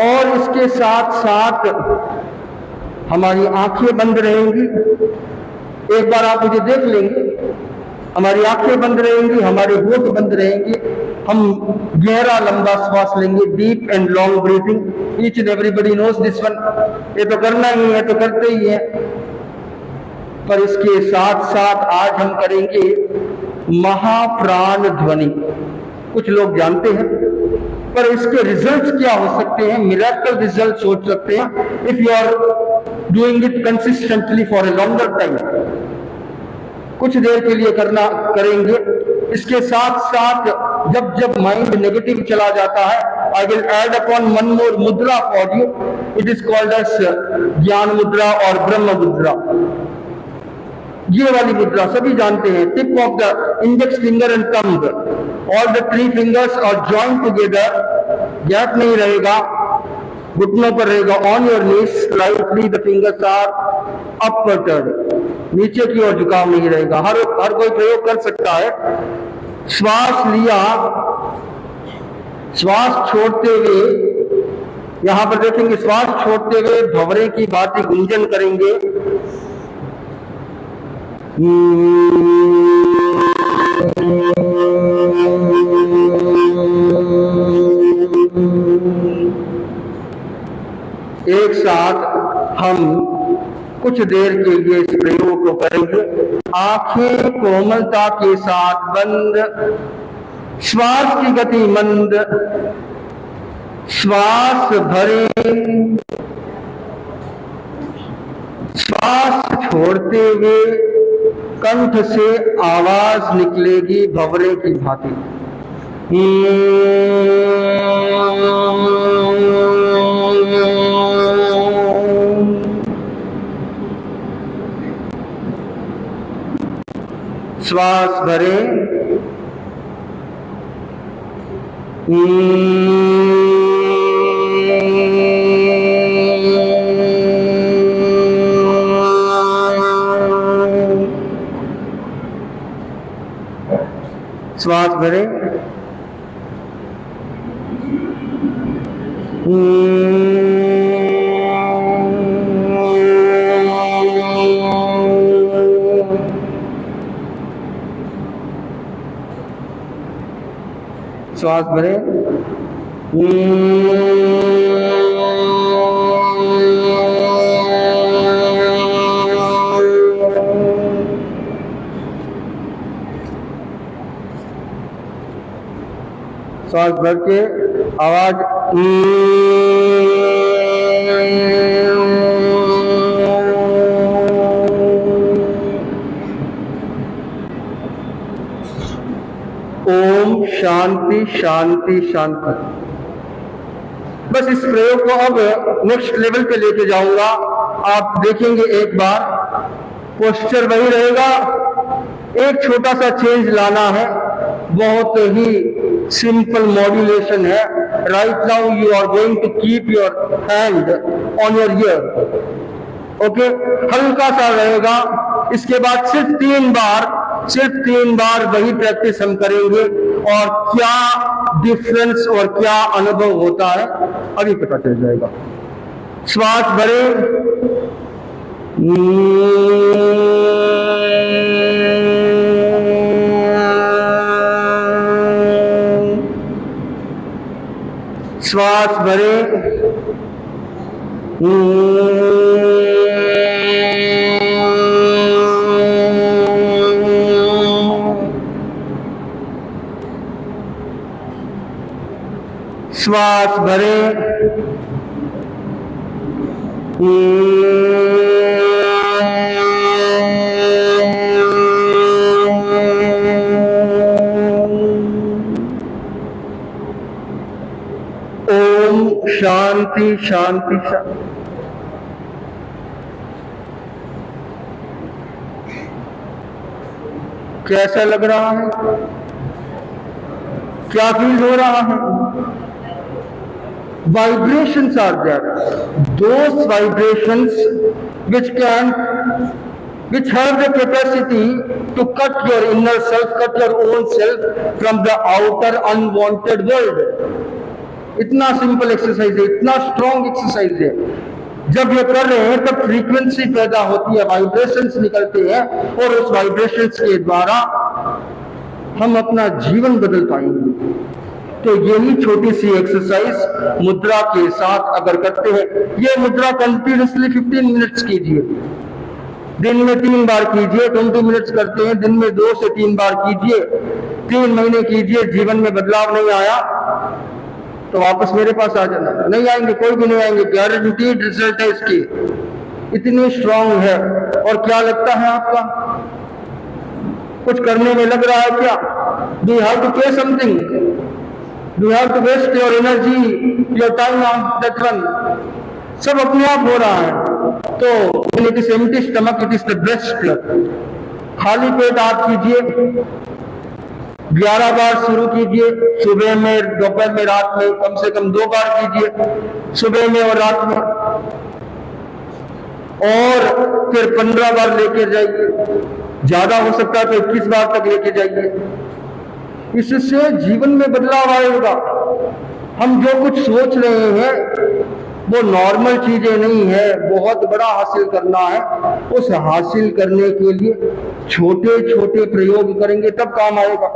और इसके साथ साथ हमारी आंखें बंद रहेंगी। एक बार आप मुझे देख लेंगे, हमारी आंखें बंद रहेंगी, हमारे होठ बंद रहेंगे। हम गहरा लंबा श्वास लेंगे, deep and long breathing. Each and everybody knows this one. ये तो करना ही है, तो करते ही है। पर इसके साथ साथ आज हम करेंगे महाप्राण ध्वनि। कुछ लोग जानते हैं, पर इसके रिजल्ट्स क्या हो सकते हैं? मिरेकल रिजल्ट सोच सकते हैं if you are doing it consistently for a longer time. कुछ देर के लिए करेंगे। इसके साथ साथ जब जब माइंड नेगेटिव चला जाता है, I will add upon one more mudra for you. It is called as Gyan mudra और ब्रह्म मुद्रा। ये वाली मुद्रा सभी जानते हैं। Tip of the index finger and thumb, all the 3 fingers are joint together. Gap नहीं रहेगा, घुटनों पर रहेगा। On your knees slightly the fingers are upward, नीचे की ओर झुकाव नहीं रहेगा। हर कोई प्रयोग कर सकता है। श्वास लिया, श्वास छोड़ते हुए, यहां पर देखेंगे, श्वास छोड़ते हुए भंवरे की भांति गुंजन करेंगे। साथ हम कुछ देर के लिए इस प्रयोग को करेंगे। आंखें कोमलता के साथ बंद, श्वास की गति मंद, श्वास भरें, श्वास छोड़ते हुए कंठ से आवाज निकलेगी भंवरे की भांति। श्वास भरें, श्वास भरें, श्वास भरें, श्वास भर के आवाज ओम शांति शांति शांति। बस इस प्रयोग को अब नेक्स्ट लेवल पे लेके जाऊंगा। आप देखेंगे एक बार पोस्चर वही रहेगा, एक छोटा सा चेंज लाना है, बहुत ही सिंपल मॉड्यूलेशन है। Right now you are going to keep your hand on your ear, okay, हल्का सा रहेगा। इसके बाद सिर्फ तीन बार वही प्रैक्टिस हम करेंगे और क्या डिफरेंस और क्या अनुभव होता है अभी पता चल जाएगा। श्वास भरें, श्वास भरें, श्वास भरें, ओम शांति शांति शांति। कैसा लग रहा है? क्या फील हो रहा है? Vibrations are there. Those vibrations which have the capacity to cut your inner self, cut your own self from the outer unwanted world. इतना सिंपल एक्सरसाइज है, इतना स्ट्रॉन्ग एक्सरसाइज है। जब ये कर रहे हैं तब फ्रीक्वेंसी पैदा होती है, वाइब्रेशंस निकलते हैं और उस वाइब्रेशंस के द्वारा हम अपना जीवन बदल पाएंगे। तो यही छोटी सी एक्सरसाइज मुद्रा के साथ अगर करते हैं, ये मुद्रा कंटिन्यूसली 15 मिनट्स कीजिए, दिन में 3 बार कीजिए। 20 मिनट्स करते हैं, दिन में 2 से 3 बार कीजिए, 3 महीने कीजिए। जीवन में बदलाव नहीं आया तो वापस मेरे पास आ जाना। नहीं आएंगे, कोई भी नहीं आएंगे, गारंटीड रिजल्ट है इसकी, इतनी स्ट्रांग है। और क्या लगता है आपका? कुछ करने में लग रहा है क्या? Do you have to pay something? Do you have to waste your energy, your time on that one? सब अपने आप हो रहा है। तो it is empty stomach, it is the best. खाली पेट आप कीजिए, 11 बार शुरू कीजिए, सुबह में, दोपहर में, रात में, कम से कम 2 बार कीजिए, सुबह में और रात में, और फिर 15 बार लेके जाइए। ज्यादा हो सकता है तो 21 बार तक लेके जाइए। इससे जीवन में बदलाव आएगा। हम जो कुछ सोच रहे हैं वो नॉर्मल चीजें नहीं है, बहुत बड़ा हासिल करना है। उस हासिल करने के लिए छोटे छोटे प्रयोग करेंगे तब काम आएगा।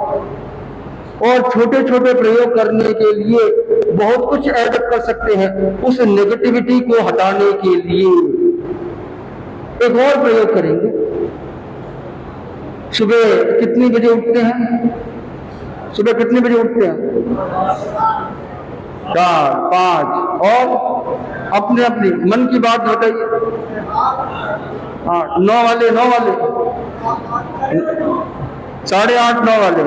और छोटे छोटे प्रयोग करने के लिए बहुत कुछ ऐड कर सकते हैं। उस नेगेटिविटी को हटाने के लिए एक और प्रयोग करेंगे। सुबह कितनी बजे उठते हैं? सुबह कितने बजे उठते हैं? 4, 5 और अपने अपनी मन की बात बताइए। हाँ, 9 वाले 8:30 9 वाले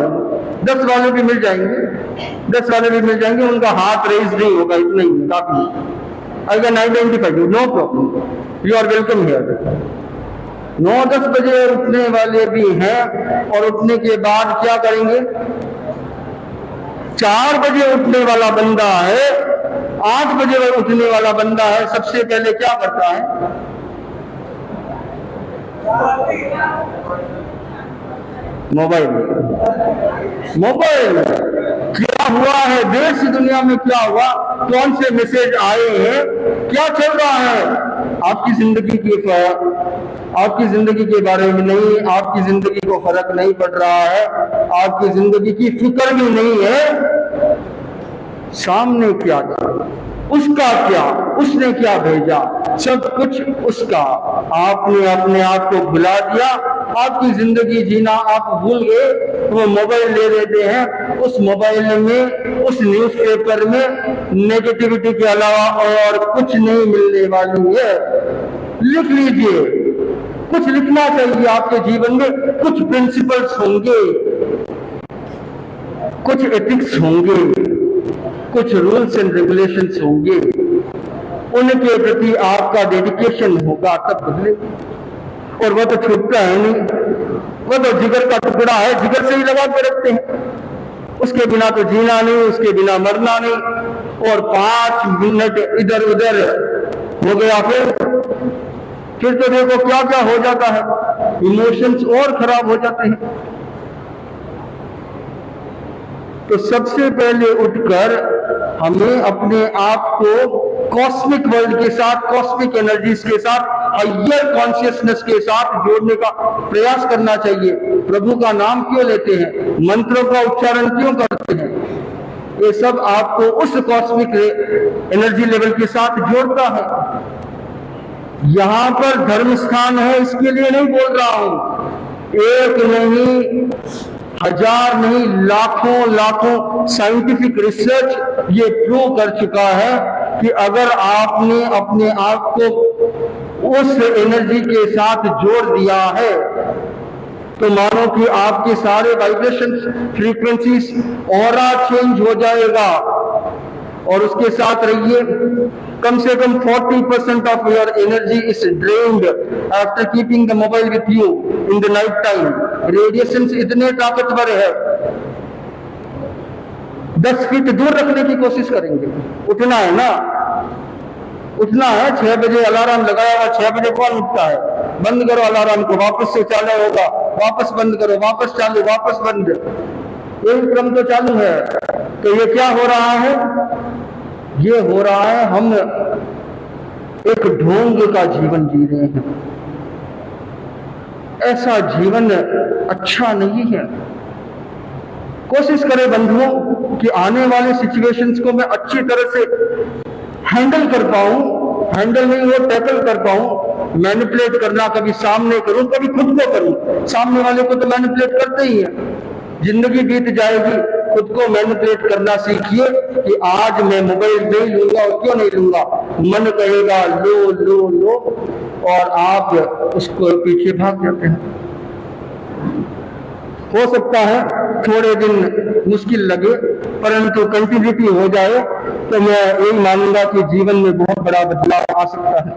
10 वाले भी मिल जाएंगे, 10 वाले भी मिल जाएंगे। उनका हाथ रेज नहीं होगा, इतना ही काफी। अगर 9:95 no problem, you are welcome here. 9-10 बजे उठने वाले भी हैं और उठने के बाद क्या करेंगे? 4 बजे उठने वाला बंदा है, 8 बजे उठने वाला बंदा है, सबसे पहले क्या करता है? मोबाइल क्या हुआ है, देश की दुनिया में क्या हुआ, कौन से मैसेज आए हैं, क्या चल रहा है, आपकी जिंदगी के बारे में नहीं, आपकी जिंदगी को फर्क नहीं पड़ रहा है, आपकी जिंदगी की फिक्र भी नहीं है। सामने क्या था, उसका क्या, उसने क्या भेजा, सब कुछ उसका। आपने अपने आप को भुला दिया, आपकी जिंदगी जीना आप भूल गए। वो मोबाइल ले लेते हैं, उस मोबाइल में, उस न्यूज़पेपर में नेगेटिविटी के अलावा और कुछ नहीं मिलने वाली है। लिख लीजिए, कुछ लिखना चाहिए। आपके जीवन में कुछ प्रिंसिपल्स होंगे, कुछ एथिक्स होंगे, कुछ रूल्स एंड रेगुलेशंस होंगे, उनके प्रति आपका डेडिकेशन होगा, तब बदलेगा। और वह तो छूटता है नहीं, वह तो जिगर का टुकड़ा है, जिगर से ही लगा के रखते हैं। उसके बिना तो जीना नहीं, उसके बिना मरना नहीं। और 5 मिनट इधर उधर हो गया, फिर तो देखो क्या क्या हो जाता है, इमोशंस और खराब हो जाते हैं। तो सबसे पहले उठकर हमें अपने आप को कॉस्मिक वर्ल्ड के साथ, कॉस्मिक एनर्जीज के साथ, हायर कॉन्शियसनेस के साथ जोड़ने का प्रयास करना चाहिए। प्रभु का नाम क्यों लेते हैं, मंत्रों का उच्चारण क्यों करते हैं, ये सब आपको उस कॉस्मिक एनर्जी लेवल के साथ जोड़ता है। यहां पर धर्म स्थान है इसके लिए नहीं बोल रहा हूं, एक नहीं, 1000 नहीं, लाखों साइंटिफिक रिसर्च ये प्रूव कर चुका है कि अगर आपने अपने आप को उस एनर्जी के साथ जोड़ दिया है तो मानो कि आपके सारे वाइब्रेशंस, फ्रीक्वेंसीज, ऑरा चेंज हो जाएगा। और उसके साथ रहिए, कम से कम 40% of your energy is drained after keeping the mobile with you in the night time. Radiation इतने ताकतवर है, 10 फीट दूर रखने की कोशिश करेंगे। उठना है ना, उठना है। 6 बजे अलार्म लगाया हुआ, 6 बजे कौन उठता है? बंद करो अलार्म को, वापस से चालू होगा, वापस बंद करो, वापस चालू, वापस बंद, यही क्रम तो चालू है। तो ये क्या हो रहा है? ये हो रहा है हम एक ढोंग का जीवन जी रहे हैं। ऐसा जीवन अच्छा नहीं है। कोशिश करें बंधुओं कि आने वाले सिचुएशंस को मैं अच्छी तरह से हैंडल कर पाऊं, हैंडल नहीं वो टैकल कर पाऊं। मैनिपुलेट करना कभी सामने करूं, कभी खुद को करूं। सामने वाले को तो मैनिपुलेट करते ही है, जिंदगी बीत जाएगी। खुद को मैनिपुलेट करना सीखिए कि आज मैं मोबाइल नहीं लूंगा, और क्यों नहीं लूंगा? मन कहेगा लो लो लो, और आप उसको पीछे भाग जाते हैं। हो सकता है थोड़े दिन मुश्किल लगे, परंतु कंटिन्यूटी हो जाए तो मैं यही मानूंगा कि जीवन में बहुत बड़ा बदलाव आ सकता है।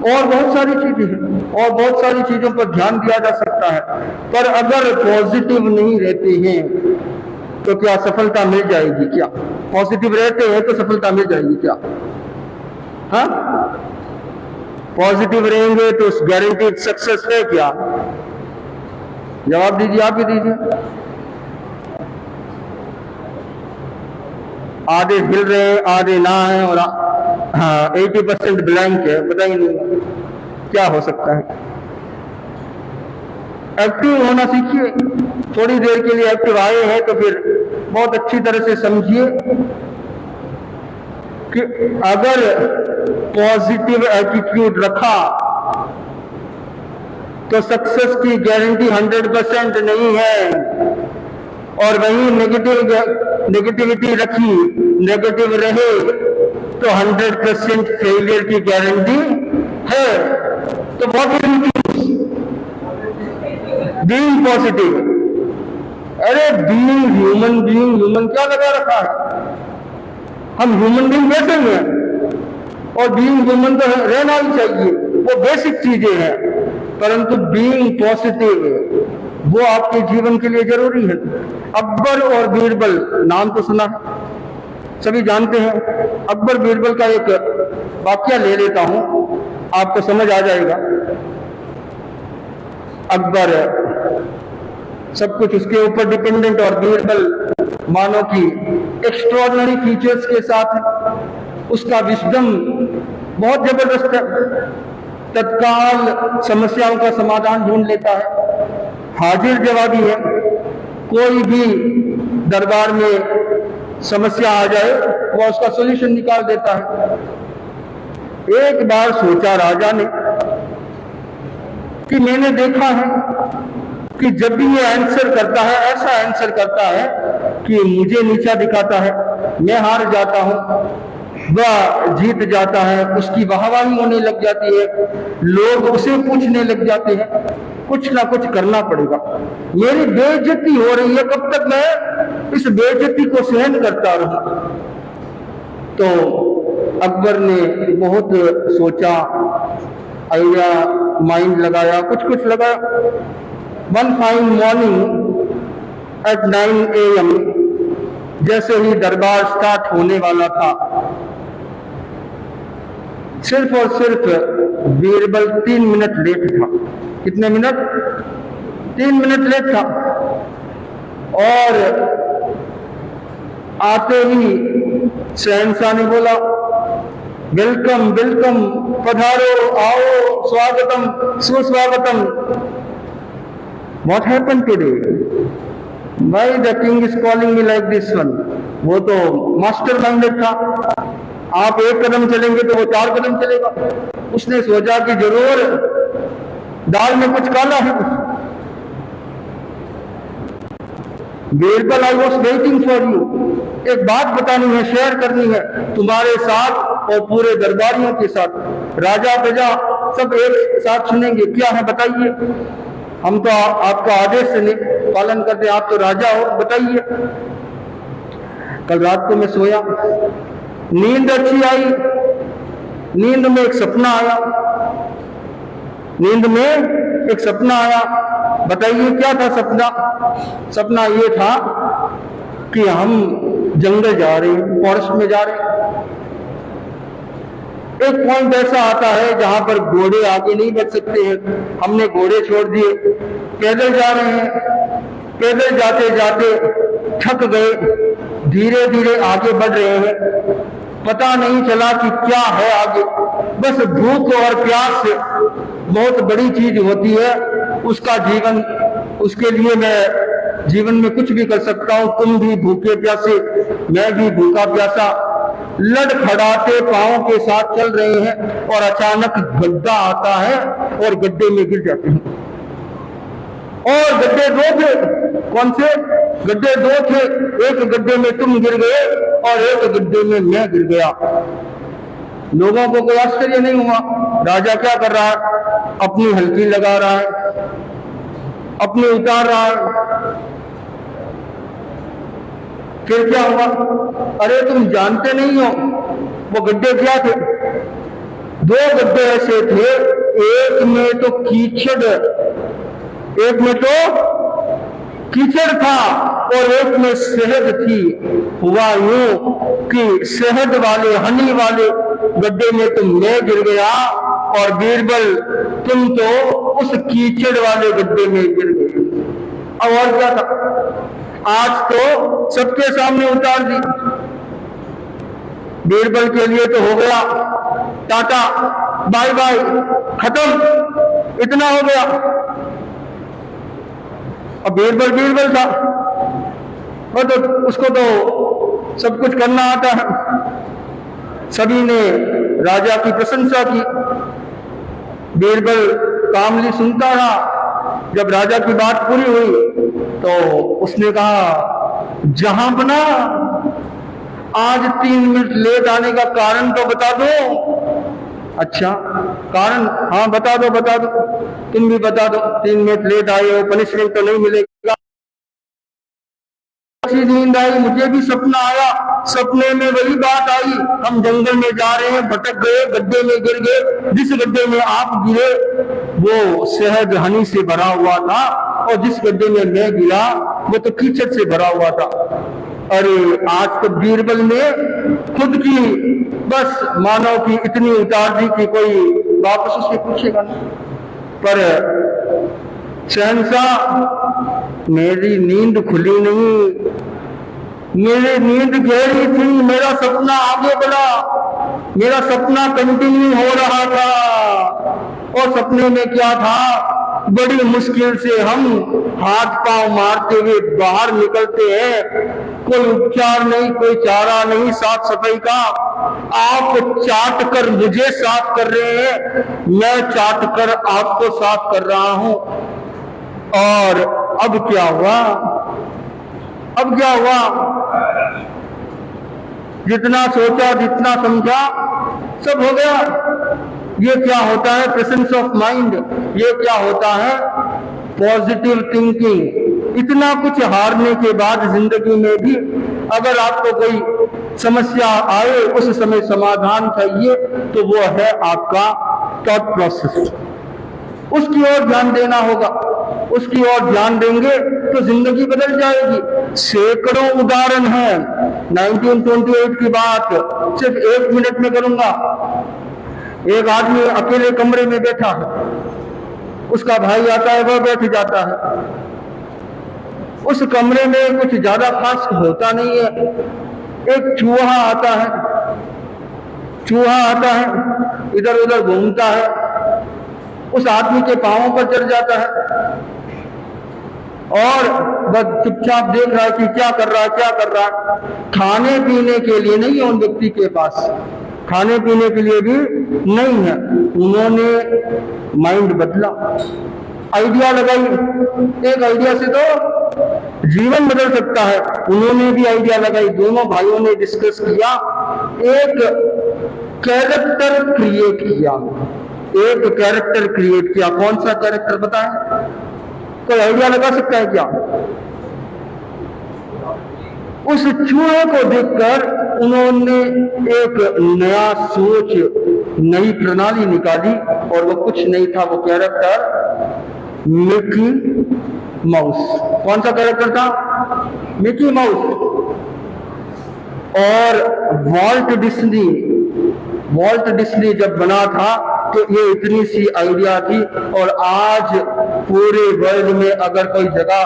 और बहुत सारी चीजें हैं, और बहुत सारी चीजों पर ध्यान दिया जा सकता है। पर अगर पॉजिटिव नहीं रहते हैं तो क्या सफलता मिल जाएगी? क्या पॉजिटिव रहते हैं तो सफलता मिल जाएगी क्या? हाँ, पॉजिटिव रहेंगे तो गारंटीड सक्सेस है क्या? जवाब दीजिए, आप ही दीजिए। आधे हिल रहे हैं, आधे ना है, और 80% ब्लैंक है, पता ही नहीं क्या हो सकता है। एक्टिव होना सीखिए। थोड़ी देर के लिए एक्टिव आए हैं तो फिर बहुत अच्छी तरह से समझिए कि अगर पॉजिटिव एटीट्यूड रखा तो सक्सेस की गारंटी 100% नहीं है, और वही नेगेटिविटी रखी, नेगेटिव रहे तो 100% फेलियर की गारंटी है। तो what will you choose? Being positive. अरे बीइंग ह्यूमन क्या लगा रखा है? हम ह्यूमन बीइंग कैसे हैं? और बीइंग ह्यूमन तो रहना ही चाहिए, वो बेसिक चीजें हैं, परंतु बीइंग पॉजिटिव वो आपके जीवन के लिए जरूरी है। अकबर और बीरबल नाम तो सुना है, सभी जानते हैं। अकबर बीरबल का एक वाक्य ले लेता हूं, आपको समझ आ जाएगा। अकबर सब कुछ उसके ऊपर डिपेंडेंट और बीरबल मानो कि एक्स्ट्रॉर्डिनरी फीचर्स के साथ है। उसका विजडम बहुत जबरदस्त है, तत्काल समस्याओं का समाधान ढूंढ लेता है, हाजिर जवाबी है। कोई भी दरबार में समस्या आ जाए वह उसका सॉल्यूशन निकाल देता है। एक बार सोचा राजा ने कि मैंने देखा है कि जब भी ये आंसर करता है, ऐसा आंसर करता है कि मुझे नीचा दिखाता है, मैं हार जाता हूं, वह जीत जाता है, उसकी वाहवाही होने लग जाती है, लोग उसे पूछने लग जाते हैं। कुछ ना कुछ करना पड़ेगा, मेरी बेइज्जती हो रही है, कब तक मैं इस बेइज्जती को सहन करता रहूं? तो अकबर ने बहुत सोचा, आइडिया माइंड लगाया, कुछ लगाया। One fine morning at 9 AM, जैसे ही दरबार स्टार्ट होने वाला था, सिर्फ और सिर्फ बीरबल 3 मिनट लेट था। कितने मिनट? 3 मिनट लेट था। और आते ही शहंशाह ने बोला, वेलकम वेलकम, पधारो, आओ, स्वागतम, सुस्वागतम। What happened today? Why the king is calling me like this one? वो तो मास्टर माइंडेड था, आप एक कदम चलेंगे तो वो 4 कदम चलेगा। उसने सोचा कि जरूर दाल में कुछ काला है। Birbal, I was waiting for you. एक बात बतानी है, शेयर करनी है तुम्हारे साथ और पूरे दरबारियों के साथ। राजा प्रजा सब एक साथ सुनेंगे। क्या है बताइए? हम तो आपका आदेश से पालन करते, आप तो राजा हो, बताइए। कल रात को मैं सोया, नींद अच्छी आई, नींद में एक सपना आया, नींद में एक सपना आया। बताइए क्या था सपना? सपना ये था कि हम जंगल जा रहे हैं, फॉरेस्ट में जा रहे हैं। एक पॉइंट ऐसा आता है जहां पर घोड़े आगे नहीं बढ़ सकते हैं, हमने घोड़े छोड़ दिए, पैदल जा रहे हैं। पैदल जाते जाते थक गए, धीरे धीरे आगे बढ़ रहे हैं, पता नहीं चला कि क्या है आगे। बस भूख और प्यास बहुत बड़ी चीज होती है, उसका जीवन, उसके लिए मैं जीवन में कुछ भी कर सकता हूं। तुम भी भूखे प्यासे, मैं भी भूखा प्यासा, लड़खड़ाते पांव के साथ चल रहे हैं और अचानक गड्ढा आता है और गड्ढे में गिर जाते हैं। और गड्ढे 2 थे। कौन से गड्ढे? 2 थे। एक गड्ढे में तुम गिर गए और एक गड्ढे में मैं गिर गया। लोगों को कोई आश्चर्य नहीं हुआ। राजा क्या कर रहा है? अपनी हल्की लगा रहा है, अपनी उतार रहा है। फिर क्या हुआ? अरे तुम जानते नहीं हो वो गड्ढे क्या थे? 2 गड्ढे ऐसे थे, एक में तो कीचड़, एक में तो कीचड़ था और एक में शहद थी। हुआ यूं कि शहद वाले, हनी वाले गड्ढे में तो मैं गिर गया और बीरबल तुम तो उस कीचड़ वाले गड्ढे में गिर गए। अब और क्या था? आज तो सबके सामने उतार दी। बीरबल के लिए तो हो गया टाटा बाय बाय, खत्म, इतना हो गया। अब बीरबल बीरबल था, वो तो उसको तो सब कुछ करना आता है। सभी ने राजा की प्रशंसा की। बीरबल कामली सुनता रहा। जब राजा की बात पूरी हुई तो उसने कहा, जहांपना, आज 3 मिनट लेट आने का कारण तो बता दो। अच्छा, कारण? हाँ बता दो बता दो, तुम भी बता दो। 3 मिनट लेट आए हो, पनिशमेंट तो नहीं मिलेगा। अच्छी नींद आई, मुझे भी सपना आया। सपने में वही बात आई, हम जंगल में जा रहे हैं, भटक गए, गड्ढे में गिर गए। जिस गड्ढे में आप गिरे वो शहद हनी से भरा हुआ था, और जिस गड्ढे में मैं गिरा वो तो कीचड़ से भरा हुआ था। अरे आज तो बीरबल ने खुद की बस मानव की इतनी उतार दी कि कोई वापस उसे पूछेगा नहीं। पर शहंशाह, मेरी नींद खुली नहीं, मेरी नींद गहरी थी, मेरा सपना आगे बढ़ा, मेरा सपना कंटिन्यू हो रहा था। और सपने में क्या था? बड़ी मुश्किल से हम हाथ पांव मारते हुए बाहर निकलते हैं, कोई उपचार नहीं, कोई चारा नहीं साफ सफाई का। आप चाट कर मुझे साफ कर रहे हैं, मैं चाट कर आपको साफ कर रहा हूं। और अब क्या हुआ? अब क्या हुआ? जितना सोचा, जितना समझा, सब हो गया। ये क्या होता है? Presence of mind. ये क्या होता है? Positive thinking. इतना कुछ हारने के बाद जिंदगी में भी अगर आपको कोई समस्या आए, उस समय समाधान चाहिए, तो वो है आपका थॉट प्रोसेस। उसकी ओर ध्यान देना होगा। उसकी ओर ध्यान देंगे तो जिंदगी बदल जाएगी। सैकड़ों उदाहरण हैं। 1928 की बात सिर्फ 1 मिनट में करूंगा। एक आदमी अकेले कमरे में बैठा है, उसका भाई आता है, वह बैठ जाता है। उस कमरे में कुछ ज्यादा खास होता नहीं है। एक चूहा आता है, चूहा आता है, इधर उधर घूमता है, उस आदमी के पांवों पर चढ़ जाता है और बस चुपचाप देख रहा है कि क्या कर रहा है, क्या कर रहा है। खाने पीने के लिए नहीं है उन व्यक्ति के पास, खाने पीने के लिए भी नहीं है। उन्होंने माइंड बदला, आइडिया लगाई। एक आइडिया से तो जीवन बदल सकता है। उन्होंने भी आइडिया लगाई, दोनों भाइयों ने डिस्कस किया, एक कैरेक्टर क्रिएट किया। एक कैरेक्टर क्रिएट किया। कौन सा कैरेक्टर पता है? कोई आइडिया लगा सकता है क्या? उस चूहे को देखकर उन्होंने एक नया सोच, नई प्रणाली निकाली और वो कुछ नहीं था, वो कैरेक्टर मिकी माउस। कौन सा कैरेक्टर था? Mickey mouse. और वॉल्ट डिस्नी जब बना था तो ये इतनी सी आइडिया थी। और आज पूरे वर्ल्ड में अगर कोई जगह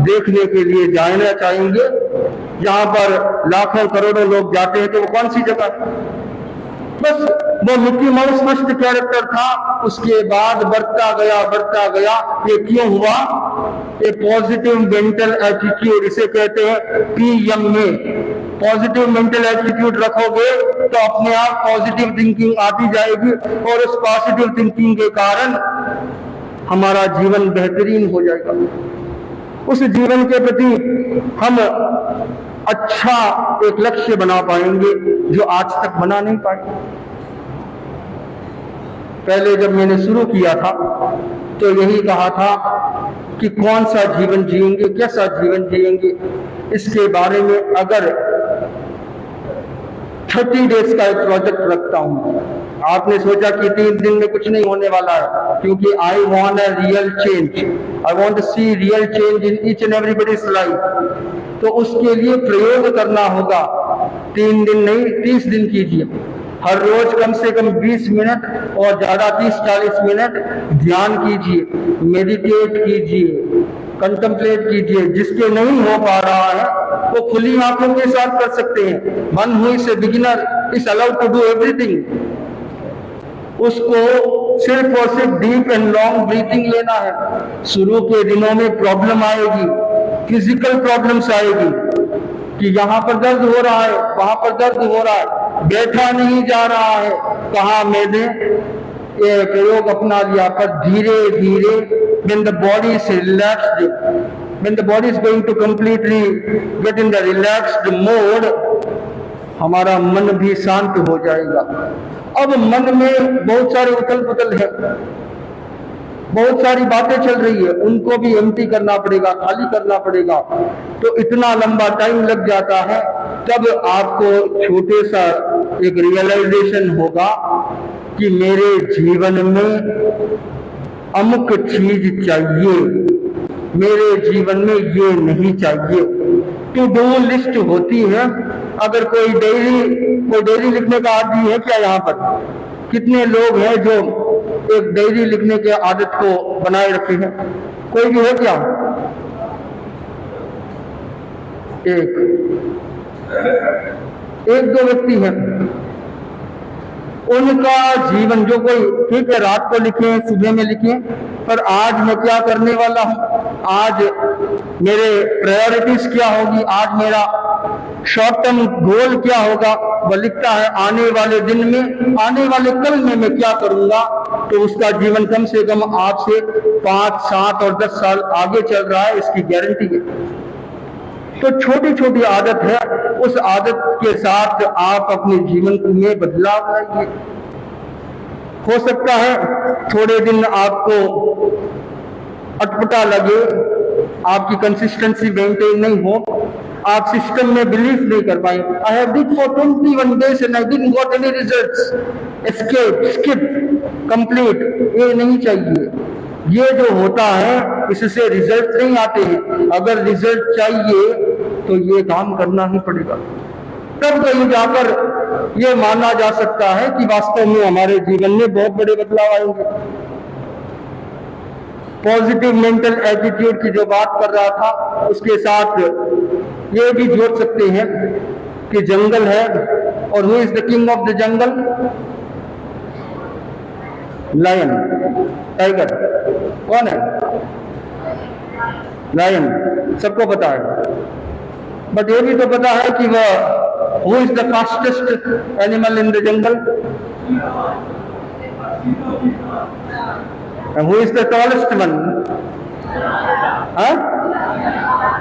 देखने के लिए जाना चाहेंगे जहां पर लाखों करोड़ों लोग जाते हैं, तो वो कौन सी जगह? बस वो मिकी माउस फर्स्ट कैरेक्टर था। उसके बाद बढ़ता गया। ये क्यों हुआ? ये पॉजिटिव मेंटल एटीट्यूड, इसे कहते हैं PMA। पॉजिटिव मेंटल एटीट्यूड रखोगे तो अपने आप पॉजिटिव थिंकिंग आती जाएगी और उस पॉजिटिव थिंकिंग के कारण हमारा जीवन बेहतरीन हो जाएगा। उस जीवन के प्रति हम अच्छा एक लक्ष्य बना पाएंगे जो आज तक बना नहीं पाए। पहले जब मैंने शुरू किया था तो यही कहा था कि कौन सा जीवन जिएंगे, कैसा जीवन जिएंगे, इसके बारे में अगर 30 डेज का एक प्रोजेक्ट रखता हूं। आपने सोचा कि 3 दिन में कुछ नहीं होने वाला है, क्योंकि I want a real change, I want to see real change in each and everybody's life. तो उसके लिए प्रयोग करना होगा। 3 दिन नहीं, 30 दिन कीजिए। हर रोज कम से कम 20 मिनट और ज्यादा 30-40 मिनट ध्यान कीजिए, मेडिटेट कीजिए, कंtemplate कीजिए। जिसके नहीं हो पा रहा है वो खुली आंखों के साथ कर सकते हैं। One who is a beginner is allowed to do everything. उसको सिर्फ और सिर्फ डीप एंड लॉन्ग ब्रीथिंग लेना है। शुरू के दिनों में प्रॉब्लम आएगी, फिजिकल प्रॉब्लम्स आएगी कि यहाँ पर दर्द हो रहा है, वहां पर दर्द हो रहा है, बैठा नहीं जा रहा है। कहा मैंने ये प्रयोग अपना लिया, पर धीरे धीरे when the body is relaxed, when the body is going to completely get in the relaxed mode, हमारा मन भी शांत हो जाएगा। अब मन में बहुत सारे उथल पुथल है, बहुत सारी बातें चल रही है, उनको भी एम्प्टी करना पड़ेगा, खाली करना पड़ेगा। तो इतना लंबा टाइम लग जाता है। तब आपको छोटे सा एक रियलाइजेशन होगा कि मेरे जीवन में अमुक चीज चाहिए, मेरे जीवन में ये नहीं चाहिए। टू डू लिस्ट होती है। अगर कोई डायरी लिखने का आदमी है क्या यहाँ पर? कितने लोग हैं जो एक डायरी लिखने के आदत को बनाए रखे हैं? कोई भी है क्या? एक दो व्यक्ति हैं। उनका जीवन जो कोई ठीक है रात को लिखे, सुबह में लिखे, पर आज मैं क्या करने वाला हूं, आज मेरे प्रायोरिटीज क्या होगी, आज मेरा शॉर्ट टर्म गोल क्या होगा, वह लिखता है। आने वाले दिन में, आने वाले कल में मैं क्या करूंगा, तो उसका जीवन कम से कम आपसे 5, 7 और 10 साल आगे चल रहा है, इसकी गारंटी है। तो छोटी छोटी आदत है, उस आदत के साथ आप अपने जीवन में बदलाव लाइए। हो सकता है थोड़े दिन आपको अटपटा लगे, आपकी कंसिस्टेंसी मेंटेन नहीं हो, आप सिस्टम में बिलीव नहीं कर पाए। I have did for 21 days and I didn't got any results, escape, skip, complete, ये नहीं चाहिए। ये जो होता है इससे रिजल्ट नहीं आते हैं। अगर रिजल्ट चाहिए तो ये काम करना ही पड़ेगा, तब कहीं जाकर ये माना जा सकता है कि वास्तव में हमारे जीवन में बहुत बड़े बदलाव आएंगे। पॉजिटिव मेंटल एटीट्यूड की जो बात कर रहा था, उसके साथ ये भी जोड़ सकते हैं कि जंगल है, और who is the king of the jungle? Lion, tiger. कौन है? लायन, सबको पता है। बट ये भी तो पता है कि वह who is the fastest animal in the jungle, and who is the tallest one?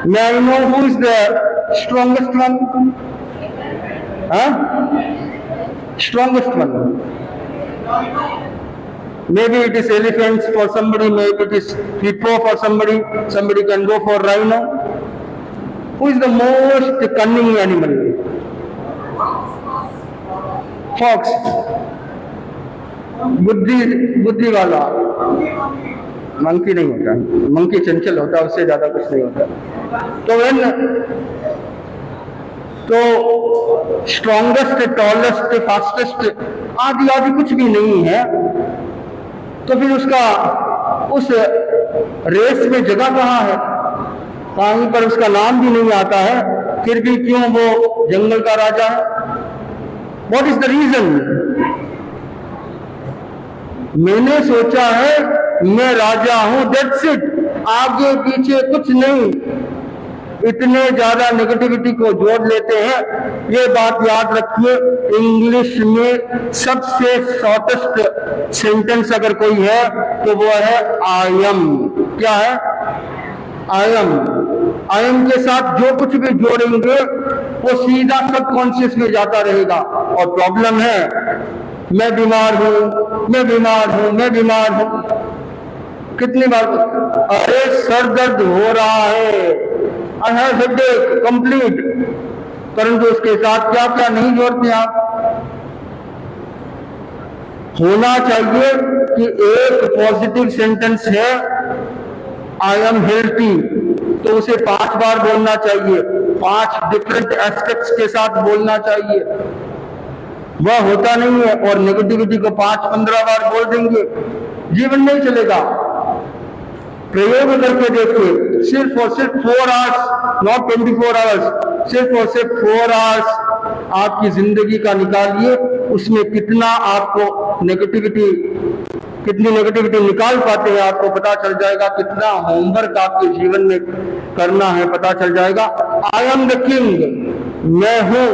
May I know who is the strongest one? Strongest one. Maybe it is elephants for somebody, maybe it is hippo for somebody, somebody can go for rhino. Who is the most cunning animal? Fox. बुद्धि वाला। Monkey नहीं होता, monkey चंचल होता है, उससे ज्यादा कुछ नहीं होता। तो स्ट्रॉन्गेस्ट, टॉलेस्ट, फास्टेस्ट आदि आदि कुछ भी नहीं है, तो फिर उसका उस रेस में जगह कहाँ है? कहीं पर उसका नाम भी नहीं आता है, फिर भी क्यों वो जंगल का राजा है? What is the reason? मैंने सोचा है मैं राजा हूं, दैट्स इट, आगे पीछे कुछ नहीं। इतने ज्यादा नेगेटिविटी को जोड़ लेते हैं। ये बात याद रखिए, इंग्लिश में सबसे शॉर्टेस्ट सेंटेंस अगर कोई है तो वो है आई एम। क्या है? I am. आई एम के साथ जो कुछ भी जोड़ेंगे वो सीधा सबकॉन्शियस में जाता रहेगा। और प्रॉब्लम है मैं बीमार हूं, मैं बीमार हूं, मैं बीमार हूं। कितनी बार? अरे सर दर्द हो रहा है, आई हैव हेडेक कंप्लीट, परंतु उसके साथ क्या क्या नहीं जोड़ते आप। होना चाहिए कि एक पॉजिटिव सेंटेंस है आई एम हेल्थी, तो उसे 5 बार बोलना चाहिए, 5 डिफरेंट एस्पेक्ट्स के साथ बोलना चाहिए। वह होता नहीं है, और नेगेटिविटी को 5-15 बार बोल देंगे, जीवन नहीं चलेगा। प्रयोग करके देखिए, सिर्फ और सिर्फ 4 आवर्स, नॉट 24 आवर्स, सिर्फ और सिर्फ 4 आवर्स आपकी जिंदगी का निकालिए, उसमें कितना आपको नेगेटिविटी कितनी नेगेटिविटी निकाल पाते हैं आपको पता चल जाएगा, कितना होमवर्क आपके जीवन में करना है पता चल जाएगा। आई एम द किंग, मैं हूं,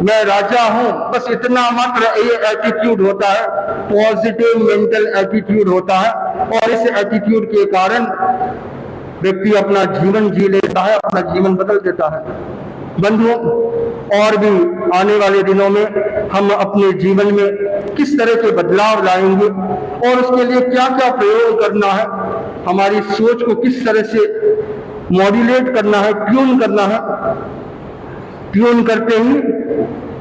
मैं राजा हूं, बस इतना मात्र ये एटीट्यूड होता है, पॉजिटिव मेंटल एटीट्यूड होता है। और इस एटीट्यूड के कारण व्यक्ति अपना जीवन जी लेता है, अपना जीवन बदल देता है। बंधुओं, और भी आने वाले दिनों में हम अपने जीवन में किस तरह के बदलाव लाएंगे और उसके लिए क्या क्या प्रयोग करना है, हमारी सोच को किस तरह से मॉड्यूलेट करना है, ट्यून करना है। ट्यून करते ही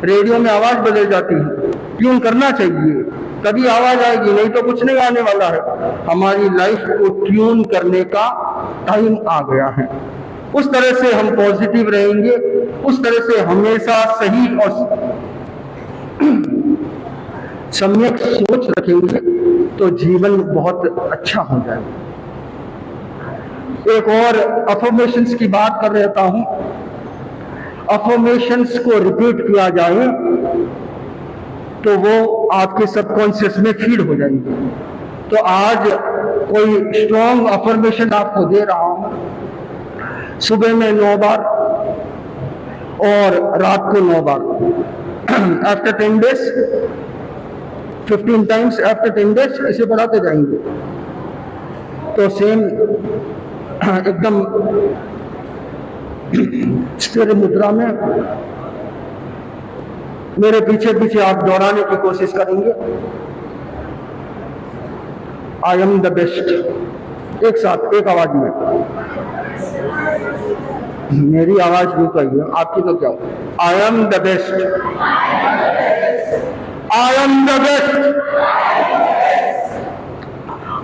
रेडियो में आवाज बदल जाती है, ट्यून करना चाहिए तभी आवाज आएगी, नहीं तो कुछ नहीं आने वाला है। हमारी लाइफ को ट्यून करने का टाइम आ गया है। उस तरह से हम पॉजिटिव रहेंगे, उस तरह से हमेशा सही और सम्यक सोच रखेंगे तो जीवन बहुत अच्छा हो जाएगा। एक और अफर्मेशंस की बात कर रहता हूं। अफर्मेशंस को रिपीट किया जाए तो वो आपके सबकॉन्शियस में फीड हो जाएंगे। तो आज कोई स्ट्रॉन्ग अफर्मेशन आपको दे रहा हूं, सुबह में 9 बार और रात को 9 बार। After 10 days 15 times, after 10 days इसे बढ़ाते जाएंगे। तो सेम एकदम स्थिर मुद्रा में मेरे पीछे पीछे आप दोहराने की कोशिश करेंगे। आई एम द बेस्ट, एक साथ एक आवाज में। मेरी आवाज रुक गई है, आपकी तो क्या? I am the best, I am the best,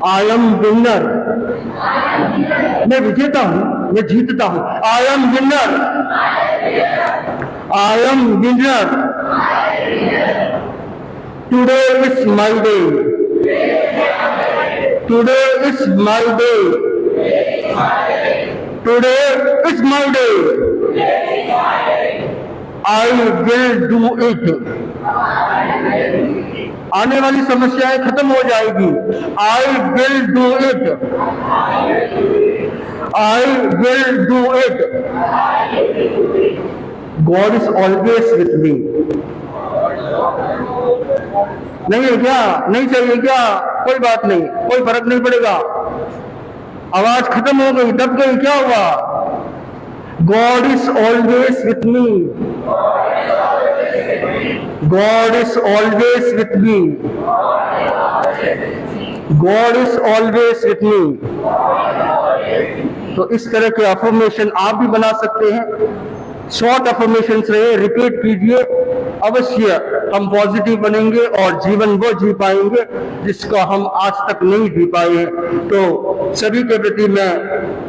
I am winner, मैं विजेता हूं, मैं जीतता हूं। I am winner, I am winner, today is my day, today is my day, today is my day, I will do it. आने वाली समस्याएं खत्म हो जाएगी। I will do it, I will do it, God is always with me. नहीं है क्या? नहीं चाहिए क्या? कोई बात नहीं, कोई फर्क नहीं पड़ेगा। आवाज खत्म हो गई, दब गई, क्या हुआ? God is always with me, God is always with me, God is always with me. तो इस तरह के अफर्मेशन आप भी बना सकते हैं। शॉर्ट अफर्मेशन रहे, रिपीट कीजिए, अवश्य हम पॉजिटिव बनेंगे और जीवन वो जी पाएंगे जिसका हम आज तक नहीं जी पाए हैं। तो सभी के प्रति मैं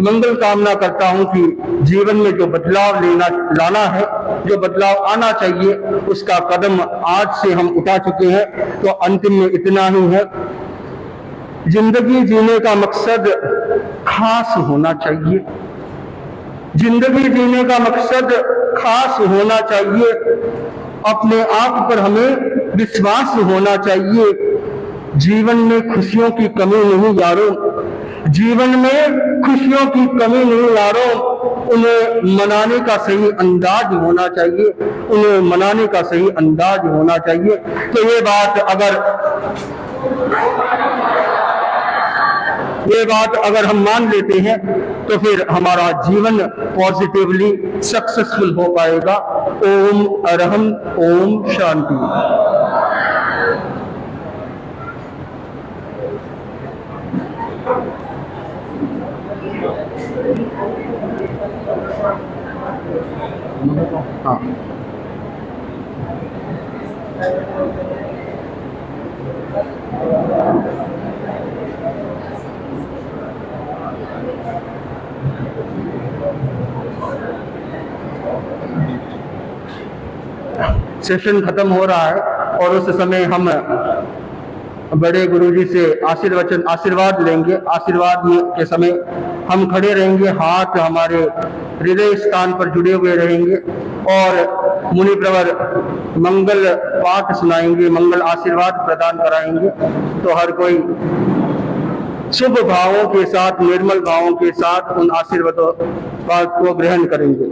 मंगल कामना करता हूं कि जीवन में जो बदलाव लाना है, जो बदलाव आना चाहिए, उसका कदम आज से हम उठा चुके हैं। तो अंतिम में इतना ही है, जिंदगी जीने का मकसद खास होना चाहिए, जिंदगी जीने का मकसद खास होना चाहिए। अपने आप पर हमें विश्वास होना चाहिए। जीवन में खुशियों की कमी नहीं यारों, जीवन में खुशियों की कमी नहीं यारों। उन्हें मनाने का सही अंदाज होना चाहिए, उन्हें मनाने का सही अंदाज होना चाहिए। तो ये बात अगर हम मान लेते हैं तो फिर हमारा जीवन पॉजिटिवली सक्सेसफुल हो पाएगा। ओम अरहम, ओम शांति। हाँ, सेशन खत्म हो रहा है और उस समय हम बड़े गुरुजी से आशीर्वाद लेंगे। आशीर्वाद के समय हम खड़े रहेंगे, हाथ हमारे हृदय स्थान पर जुड़े हुए रहेंगे और मुनि प्रवर मंगल पाठ सुनाएंगे, मंगल आशीर्वाद प्रदान कराएंगे। तो हर कोई शुभ भावों के साथ, निर्मल भावों के साथ उन आशीर्वादों को ग्रहण करेंगे।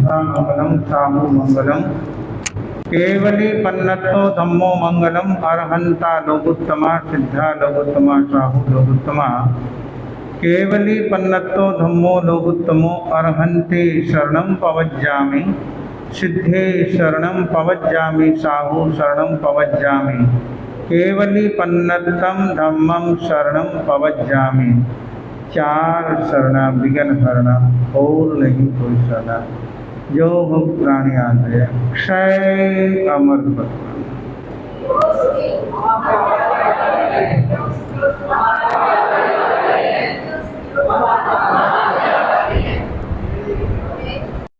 मंगलम साहु मंगलम केवली पन्नतो धम्मो मंगलम अरहंता लोगुत्तमा सिद्धा लोगुत्तमा साहु लोगुत्तमा केवली पन्नतो धम्मो लोगुत्तमो अरहंते शरणं पवज्जामि सिद्धे शरणं पवज्जामि साहु शरणं पवज्जामि केवली पन्नतम धम्मं शरणं पवज्जामि। 4 शरणा विघ्न हरणा और नहीं कोई शरणा जो हो प्राणी आंध्र क्षय अमर भगवान।